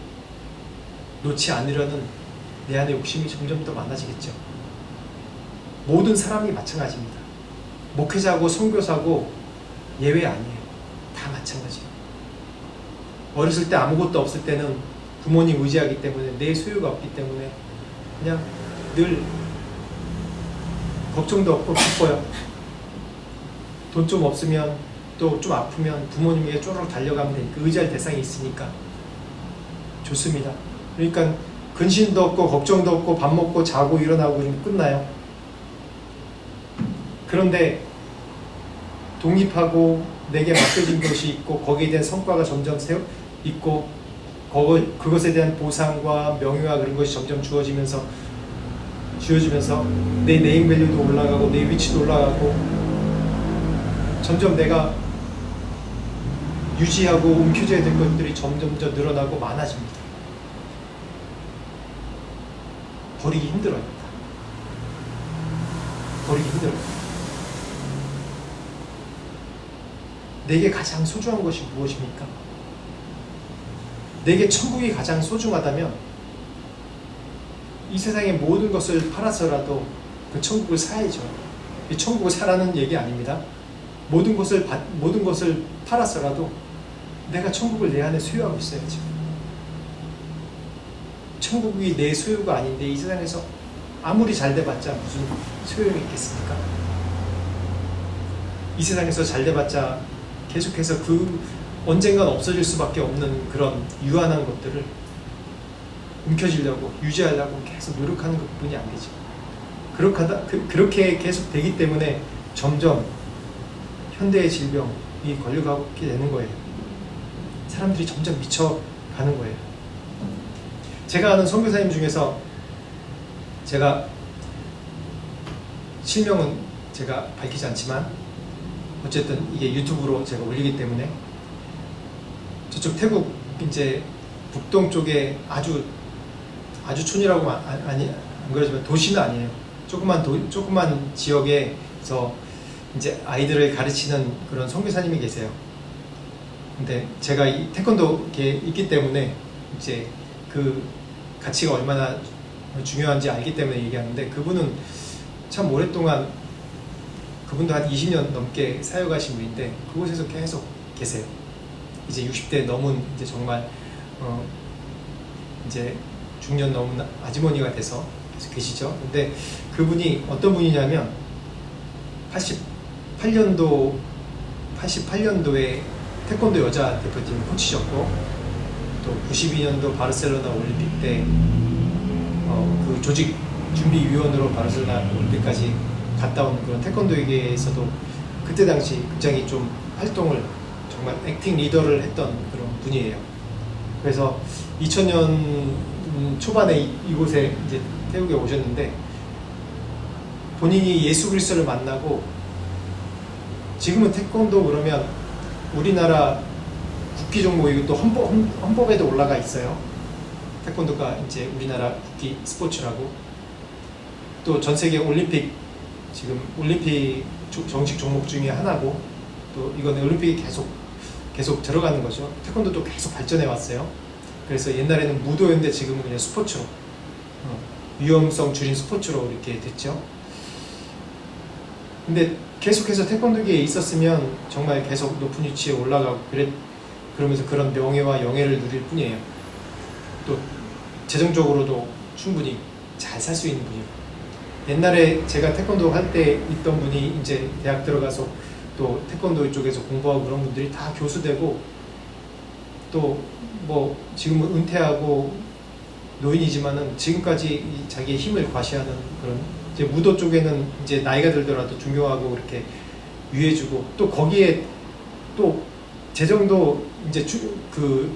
놓지 않으려는 내 안의 욕심이 점점 더 많아지겠죠. 모든 사람이 마찬가지입니다. 목회자고 선교사고 예외 아니에요. 다 마찬가지예요. 어렸을 때 아무것도 없을 때는 부모님 의지하기 때문에 내 소유가 없기 때문에 그냥 늘 걱정도 없고 기뻐요. 돈 좀 없으면 또 좀 아프면 부모님에게 쪼르륵 달려가면 되니까 의지할 대상이 있으니까 좋습니다. 그러니까 근심도 없고 걱정도 없고 밥 먹고 자고 일어나고 이러면 끝나요. 그런데 독립하고 내게 맡겨진 것이 있고 거기에 대한 성과가 점점 있고 그것에 대한 보상과 명예와 그런 것이 점점 주어지면서 내 네임밸류도 올라가고 내 위치도 올라가고 점점 내가 유지하고 움켜쥐어야 될 것들이 점점 더 늘어나고 많아집니다. 버리기 힘들어요. 버리기 힘들어요. 내게 가장 소중한 것이 무엇입니까? 내게 천국이 가장 소중하다면 이 세상의 모든 것을 팔아서라도 그 천국을 사야죠. 이 천국을 사라는 얘기 아닙니다. 모든 것을 팔아서라도 내가 천국을 내 안에 소유하고 있어야죠. 천국이 내 소유가 아닌데 이 세상에서 아무리 잘 돼봤자 무슨 소용이 있겠습니까? 이 세상에서 잘 돼봤자 계속해서 언젠간 없어질 수밖에 없는 그런 유한한 것들을 움켜쥐려고 유지하려고 계속 노력하는 것뿐이 안 되죠. 그렇게 계속 되기 때문에 점점 현대의 질병이 걸려가게 되는 거예요. 사람들이 점점 미쳐가는 거예요. 제가 아는 선교사님 중에서 제가 실명은 제가 밝히지 않지만 어쨌든 이게 유튜브로 제가 올리기 때문에 저쪽 태국 이제 북동 쪽에 아주 촌이라고 아니 안 그러지만 도시는 아니에요. 조그만 지역에서 이제 아이들을 가르치는 그런 선교사님이 계세요. 근데 제가 이 태권도에 있기 때문에 이제 그 가치가 얼마나 중요한지 알기 때문에 얘기하는데, 그분은 참 오랫동안, 그분도 한 20년 넘게 사역하신 분인데 그곳에서 계속 계세요. 이제 60대 넘은 이제 정말 이제 중년 넘은 아주머니가 돼서 계속 계시죠. 근데 그분이 어떤 분이냐면 88년도에 태권도 여자 대표팀 코치셨고, 또 92년도 바르셀로나 올림픽 때 그 조직 준비위원으로 바르셀로나 올림픽까지 갔다 온 그런 태권도계에서도 그때 당시 굉장히 좀 활동을, 정말 액팅 리더를 했던 그런 분이에요. 그래서 2000년 초반에 이곳에 이제 태국에 오셨는데, 본인이 예수 그리스도를 만나고, 지금은 태권도 그러면 우리나라 국기 종목이고 또 헌법에도 올라가 있어요. 태권도가 이제 우리나라 국기 스포츠라고. 또 전 세계 올림픽, 지금 올림픽 정식 종목 중에 하나고, 또 이거는 올림픽이 계속 들어가는 거죠. 태권도도 계속 발전해 왔어요. 그래서 옛날에는 무도였는데 지금은 그냥 스포츠로, 위험성 줄인 스포츠로 이렇게 됐죠. 근데 계속해서 태권도계에 있었으면 정말 계속 높은 위치에 올라가고 그러면서 그런 명예와 영예를 누릴 뿐이에요. 또 재정적으로도 충분히 잘 살 수 있는 분이에요. 옛날에 제가 태권도 할 때 있던 분이 이제 대학 들어가서 또 태권도 쪽에서 공부하고 그런 분들이 다 교수되고, 또 뭐 지금은 은퇴하고 노인이지만은 지금까지 자기의 힘을 과시하는 그런, 이제 무도 쪽에는 이제 나이가 들더라도 존경하고 이렇게 위해주고, 또 거기에 또 재정도 이제 줄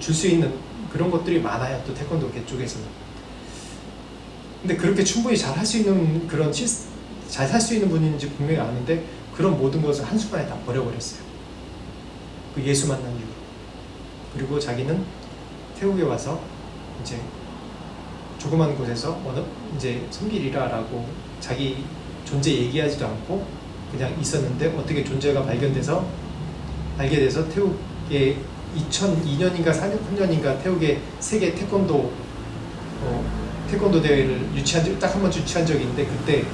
수 있는 그런 것들이 많아요. 또 태권도계 쪽에서는. 근데 그렇게 충분히 잘 할 수 있는 그런 잘 살 수 있는 분인지 분명히 아는데, 그런 모든 것을 한순간에 다 버려버렸어요. 그 예수 만난 이후로. 그리고 자기는 태국에 와서 이제 조그만 곳에서 이제 섬기리라라고 자기 존재 얘기하지도 않고 그냥 있었는데, 어떻게 존재가 알게 돼서 태국에 2002년인가 3년인가 태국에 세계 태권도 대회를 딱 한 번 유치한 적이 있는데, 그때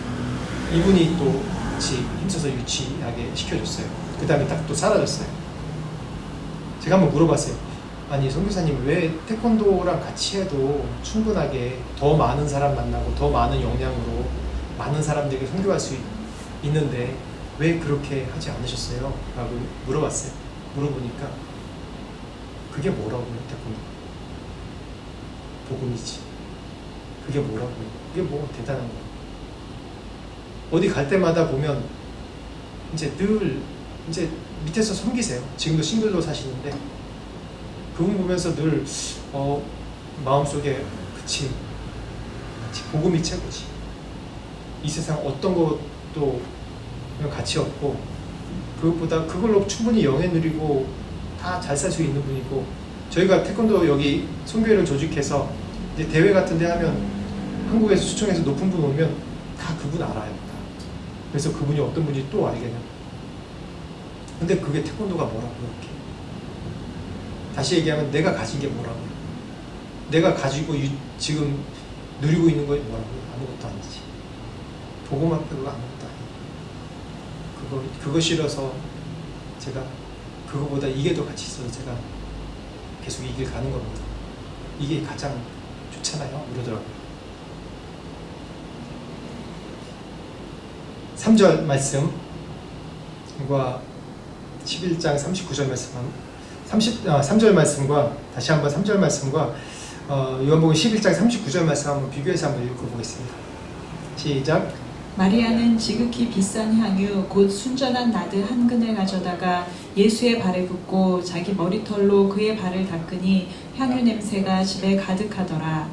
이분이 또 같이 힘써서 유치하게 시켜줬어요. 그 다음에 딱 또 사라졌어요. 제가 한번 물어봤어요. 아니 선교사님, 왜 태권도랑 같이 해도 충분하게 더 많은 사람 만나고 더 많은 역량으로 많은 사람들에게 선교할 수 있는데 왜 그렇게 하지 않으셨어요? 라고 물어봤어요. 물어보니까 그게 뭐라고요? 태권도 복음이지. 그게 뭐라고요? 그게 뭐 대단한 거예요. 어디 갈 때마다 보면 이제 늘 이제 밑에서 섬기세요. 지금도 싱글로 사시는데 그분 보면서 늘 마음속에 그치 복음이 최고지. 이 세상 어떤 것도 가치 없고, 그것보다 그걸로 충분히 영예 누리고 다 잘 살 수 있는 분이고, 저희가 태권도 여기 선교회를 조직해서 이제 대회 같은 데 하면 한국에서 수청해서 높은 분 오면 다 그분 알아요. 다. 그래서 그분이 어떤 분인지 또 알게 돼요. 근데 그게 태권도가 뭐라고요? 이렇게. 다시 얘기하면 내가 가진 게 뭐라고요? 내가 가지고 지금 누리고 있는 건 뭐라고요? 아무것도 아니지. 복음 앞에 그거 아무것도 아니에요. 그거 싫어서 제가 그거보다 이게 더 가치 있어서 제가 계속 이 길 가는 겁니다. 이게 가장 좋잖아요. 이러더라고요. 3절 말씀과 11장 39절 말씀, 3절 말씀과 다시 한번 3절 말씀과 요한복음 11장 39절 말씀 한번 비교해서 한번 읽어보겠습니다. 시작. 마리아는 지극히 비싼 향유 곧 순전한 나드 한 근을 가져다가 예수의 발에 붓고 자기 머리털로 그의 발을 닦으니 향유 냄새가 집에 가득하더라.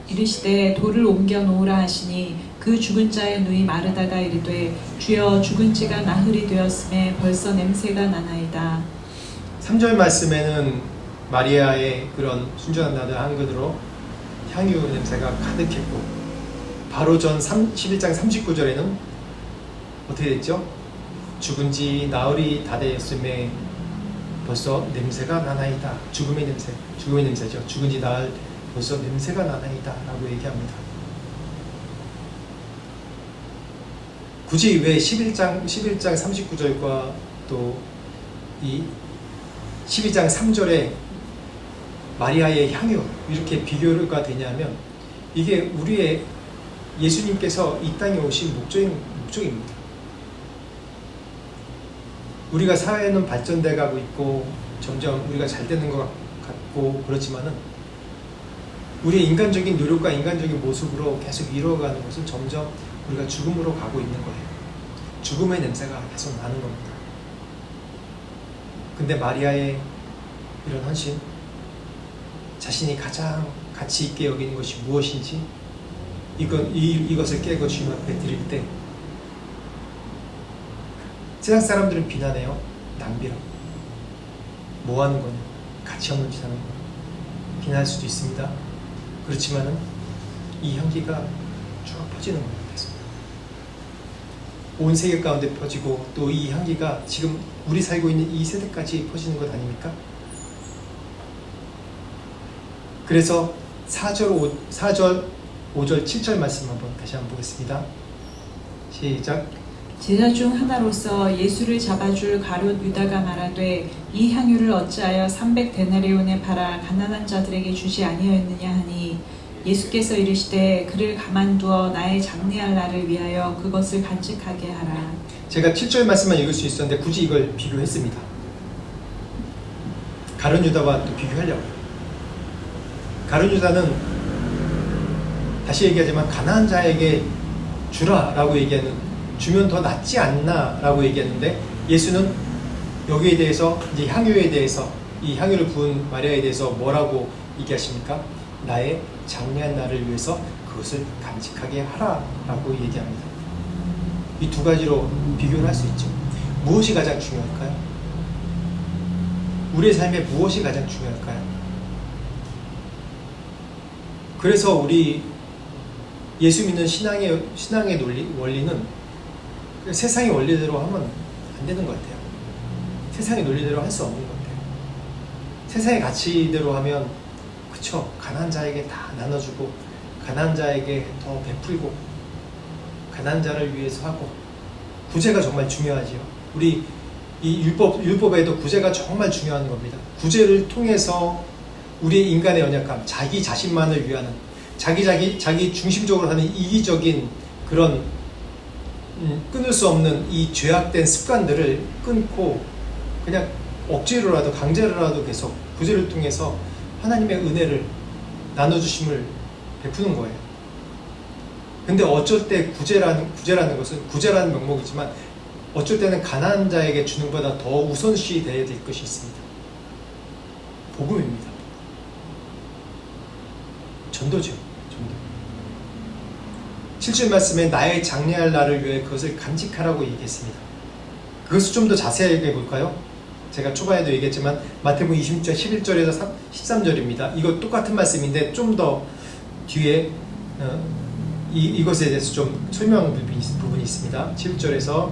이르시되 돌을 옮겨 놓으라 하시니 그 죽은 자의 누이 마르다가 이르되 주여 죽은 지가 나흘이 되었음에 벌써 냄새가 나나이다. 3절 말씀에는 마리아의 그런 순전한 나드 한근으로 향유 냄새가 가득했고, 바로 전 11장 39절에는 어떻게 됐죠? 죽은 지 나흘이 다 되었음에 벌써 냄새가 나나이다. 죽음의 냄새죠. 죽은 지 나흘 벌써 냄새가 나나이다 라고 얘기합니다. 굳이 왜 11장 39절과 또 이 12장 3절에 마리아의 향유 이렇게 비교가 되냐면, 이게 우리의 예수님께서 이 땅에 오신 목적입니다. 우리가 사회는 발전돼 가고 있고 점점 우리가 잘 되는 것 같고 그렇지만은, 우리의 인간적인 노력과 인간적인 모습으로 계속 이루어가는 것은 점점 우리가 죽음으로 가고 있는 거예요. 죽음의 냄새가 계속 나는 겁니다. 근데 마리아의 이런 헌신, 자신이 가장 가치 있게 여기는 것이 무엇인지 이것을 깨고 주님 앞에 드릴 때, 세상 사람들은 비난해요. 낭비라고. 뭐 하는 거냐? 가치 없는 짓 하는 거냐? 비난할 수도 있습니다. 그렇지만은 이 향기가 쭉 퍼지는 겁니다. 온 세계 가운데 퍼지고, 또 이 향기가 지금 우리 살고 있는 이 세대까지 퍼지는 것 아닙니까? 그래서 4절, 5절, 7절 말씀 한번 다시 한번 보겠습니다. 시작. 제자 중 하나로서 예수를 잡아줄 가룟 유다가 말하되, 이 향유를 어찌하여 300데나리온에 팔아 가난한 자들에게 주지 아니하였느냐 하니, 예수께서 이르시되 그를 가만두어 나의 장래할 날을 위하여 그것을 간직하게 하라. 제가 7절 말씀만 읽을 수 있었는데 굳이 이걸 비교했습니다. 가룟 유다와 또 비교하려고요. 가룟 유다는 다시 얘기하지만 가난한 자에게 주라라고 얘기하는, 주면 더 낫지 않나 라고 얘기했는데, 예수는 여기에 대해서, 이제 향유에 대해서, 이 향유를 부은 마리아에 대해서 뭐라고 얘기하십니까? 나의 장래한 날을 위해서 그것을 간직하게 하라 라고 얘기합니다. 이 두 가지로 비교를 할 수 있죠. 무엇이 가장 중요할까요? 우리의 삶에 무엇이 가장 중요할까요? 그래서 우리 예수 믿는 신앙의 원리는 세상의 원리대로 하면 안 되는 것 같아요. 세상의 논리대로 할 수 없는 것 같아요. 세상의 가치대로 하면, 그쵸, 가난한 자에게 다 나눠주고, 가난한 자에게 더 베풀고, 가난한 자를 위해서 하고, 구제가 정말 중요하지요. 우리 이 율법에도 구제가 정말 중요한 겁니다. 구제를 통해서 우리의 인간의 연약함, 자기 자신만을 위하는, 자기 중심적으로 하는 이기적인 그런 끊을 수 없는 이 죄악된 습관들을 끊고, 그냥 억지로라도 강제로라도 계속 구제를 통해서 하나님의 은혜를 나눠주심을 베푸는 거예요. 근데 어쩔 때 구제라는 것은, 구제라는 명목이지만 어쩔 때는 가난한 자에게 주는 것보다 더 우선시 되어야 될 것이 있습니다. 복음입니다. 전도죠. 전도. 7절 말씀에 나의 장래할 날을 위해 그것을 간직하라고 얘기했습니다. 그것을 좀 더 자세하게 볼까요? 제가 초반에도 얘기했지만 마태복음 20장 11절에서 13절입니다. 이거 똑같은 말씀인데 좀 더 뒤에 이것에 대해서 좀 설명 부분이 있습니다. 11절에서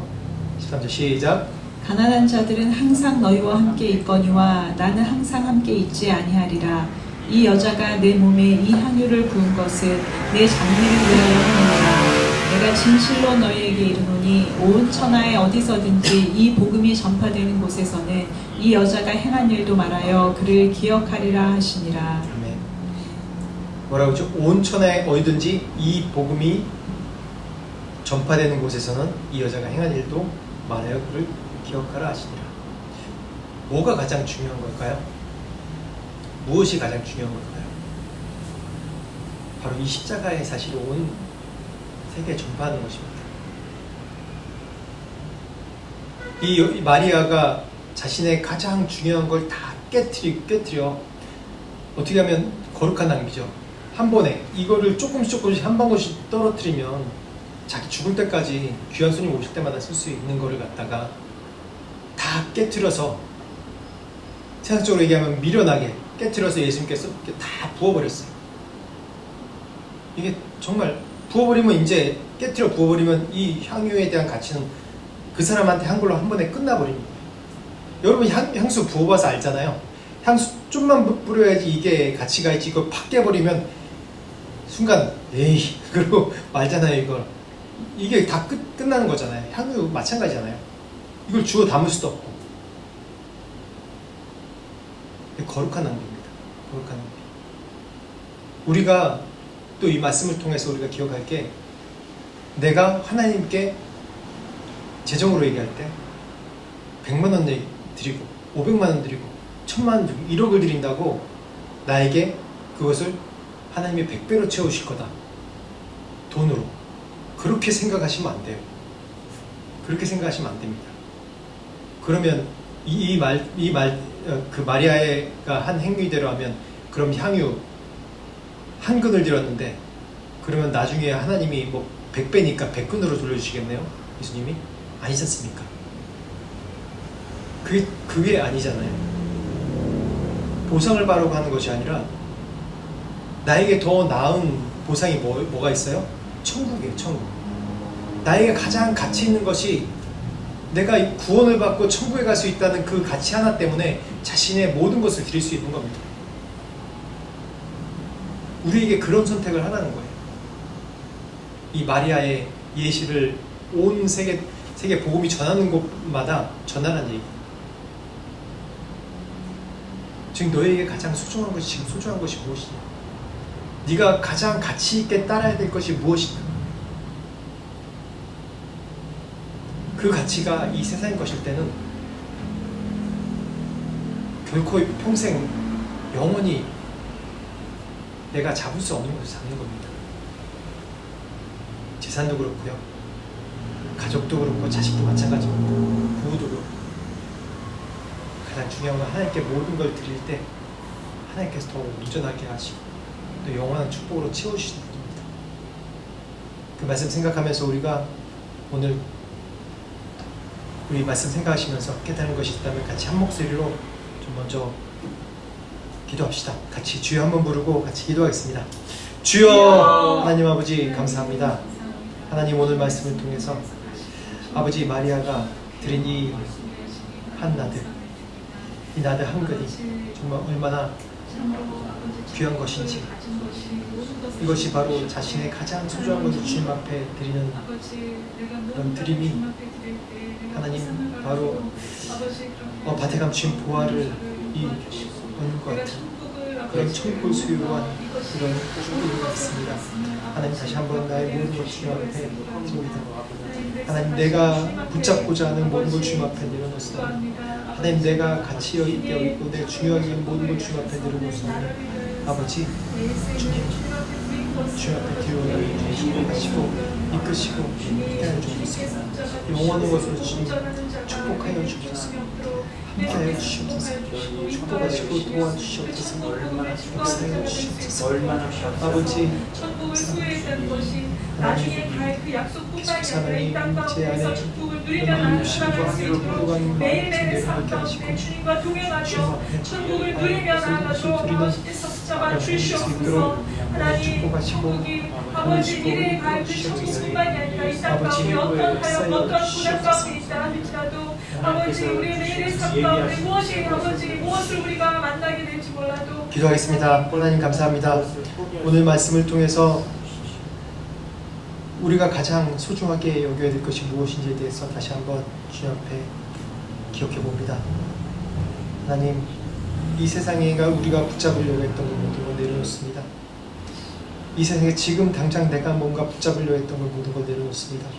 13절 시작. 가난한 자들은 항상 너희와 함께 있거니와 나는 항상 함께 있지 아니하리라. 이 여자가 내 몸에 이 향유를 부은 것은 내 장래를 위하여 하느니라. 내가 진실로 너희에게 이르노니 온 천하에 어디서든지 이 복음이 전파되는 곳에서는 이 여자가 행한 일도 말하여 그를 기억하리라 하시니라. 아멘. 뭐라고 했죠? 온 천하에 어디든지 이 복음이 전파되는 곳에서는 이 여자가 행한 일도 말하여 그를 기억하라 하시니라. 뭐가 가장 중요한 걸까요? 무엇이 가장 중요한 걸까요? 바로 이 십자가의 사실을 온 세계에 전파하는 것입니다. 이 마리아가 자신의 가장 중요한 걸 다 깨트려 어떻게 하면 거룩한 낭비죠. 한 번에 이거를 조금씩 한 방울씩 떨어뜨리면 자기 죽을 때까지 귀한 손님 오실 때마다 쓸 수 있는 거를 갖다가 다 깨트려서, 세상적으로 얘기하면 미련하게 깨트려서 예수님께서 이렇게 다 부어버렸어요. 이게 정말 부어버리면 이제 깨트려 부어버리면 이 향유에 대한 가치는 그 사람한테 한 걸로 한 번에 끝나버립니다. 여러분 향수 부어봐서 알잖아요. 향수 좀만 뿌려야지 이게 가치가 있지. 이거 팍 깨버리면 순간 에이 그러고 말잖아요. 이걸 이게 다 끝나는 거잖아요. 향유 마찬가지잖아요. 이걸 주워 담을 수도 없고. 거룩한 낭비입니다. 거룩한 낭비. 우리가 또 이 말씀을 통해서 우리가 기억할 게, 내가 하나님께 재정으로 얘기할 때 100만 원 드리고 500만 원 드리고 1000만 원 드리고 1억을 드린다고 나에게 그것을 하나님이 100배로 채우실 거다. 돈으로. 그렇게 생각하시면 안 돼요. 그렇게 생각하시면 안 됩니다. 그러면 그 마리아가 한 행위대로 하면, 그럼 향유 한 근을 들였는데, 그러면 나중에 하나님이 뭐 100배니까 100근으로 돌려주시겠네요? 예수님이? 아니지 않습니까? 그게 아니잖아요. 보상을 바라고 하는 것이 아니라, 나에게 더 나은 보상이 뭐가 있어요? 천국이에요. 천국. 나에게 가장 가치 있는 것이, 내가 구원을 받고 천국에 갈 수 있다는 그 가치 하나 때문에 자신의 모든 것을 드릴 수 있는 겁니다. 우리에게 그런 선택을 하라는 거예요. 이 마리아의 예시를 온 세계 복음이 전하는 곳마다 전하라는 얘기. 즉 너에게 가장 소중한 것이, 지금 소중한 것이 무엇이냐? 네가 가장 가치 있게 따라야 될 것이 무엇이냐? 그 가치가 이 세상의 것일 때는 결코 평생 영원히 내가 잡을 수 없는 것을 잡는 겁니다. 재산도 그렇고요, 가족도 그렇고, 자식도 마찬가지입니다. 부부도 그렇고. 가장 중요한 건 하나님께 모든 걸 드릴 때 하나님께서 더 온전하게 하시고 또 영원한 축복으로 채워주시는 분입니다. 그 말씀 생각하면서 우리가 오늘 우리 말씀 생각하시면서 깨달은 것이 있다면 같이 한 목소리로 좀 먼저 기도합시다. 같이 주여 한번 부르고 같이 기도하겠습니다. 주여, 하나님 아버지 감사합니다. 하나님 오늘 말씀을 통해서 아버지 마리아가 드린 이 한 나드, 이 나드 한 근이 정말 얼마나 귀한 것인지, 이것이 바로 자신의 가장 소중한 것을 주님 앞에 드리는 그런 드림이 하나님 바로 밭에 감춘 보화를 얻는 것 같은 그런 천국을 소유한 그런 축복이 있습니다. 하나님 다시 한번 나의 모든 것 주님 앞에 드립니다. 하나님 내가 붙잡고자 하는 모든 걸 주님 앞에 내려놓습니다. 하나님 내가 가치 있게 여기고 내 중요하게 여긴 모든 걸 주님 앞에 내려놓습니다. 아버지 주님 앞에 뒤로 축복하시고 이끄시고 함께하여 주옵소서. 영원한 것으로 주님 축복하여 주옵소서. 함께하여 주시옵소서. 축복하시고 도와주시옵소서. 역사하여 주시옵소서. 아버지 나중에 갈 그 약속뿐만이 아니라 제 안에 이런 욕심과 불안한 매일매일의 삶과 주님과 동행하며 천국을 누리며 나아가도 아버지께 붙잡아 주시옵소서. 하나님 천국이 아버지 미래에 갈 그 천국뿐만이 아니라 이 땅 가운데 어떤 고난 가운데 있다 할지라도 아버지 우리의 내일의 삶 가운데 무엇을 우리가 만나게 될지 몰라도 기도하겠습니다. 하나님 감사합니다. 오늘 말씀을 통해서 우리가 가장 소중하게 여겨야 될 것이 무엇인지에 대해서 다시 한번 주님 앞에 기억해 봅니다. 하나님 이 세상에 우리가 붙잡으려고 했던 것 모든 걸 내려놓습니다. 이 세상에 지금 당장 내가 뭔가 붙잡으려고 했던 걸 모든 걸 내려놓습니다.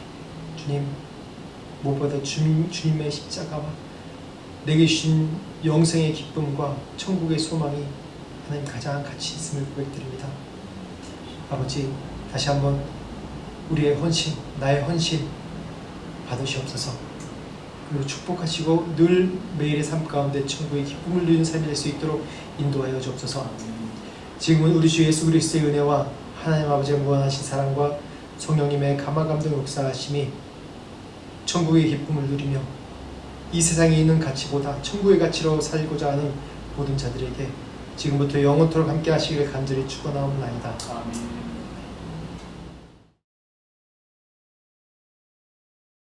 주님 무엇보다 주님의 십자가와 내게 주신 영생의 기쁨과 천국의 소망이 하나님 가장 가치 있음을 고백드립니다. 아버지 다시 한번 우리의 헌신, 나의 헌신 받으시옵소서. 그리고 축복하시고 늘 매일의 삶 가운데 천국의 기쁨을 누리는 삶이 될 수 있도록 인도하여 주옵소서. 지금은 우리 주 예수 그리스도의 은혜와 하나님 아버지의 무한하신 사랑과 성령님의 감화감동 역사하심이 천국의 기쁨을 누리며 이 세상에 있는 가치보다 천국의 가치로 살고자 하는 모든 자들에게 지금부터 영원토록 함께 하시기를 간절히 축원하옵나이다. 아멘.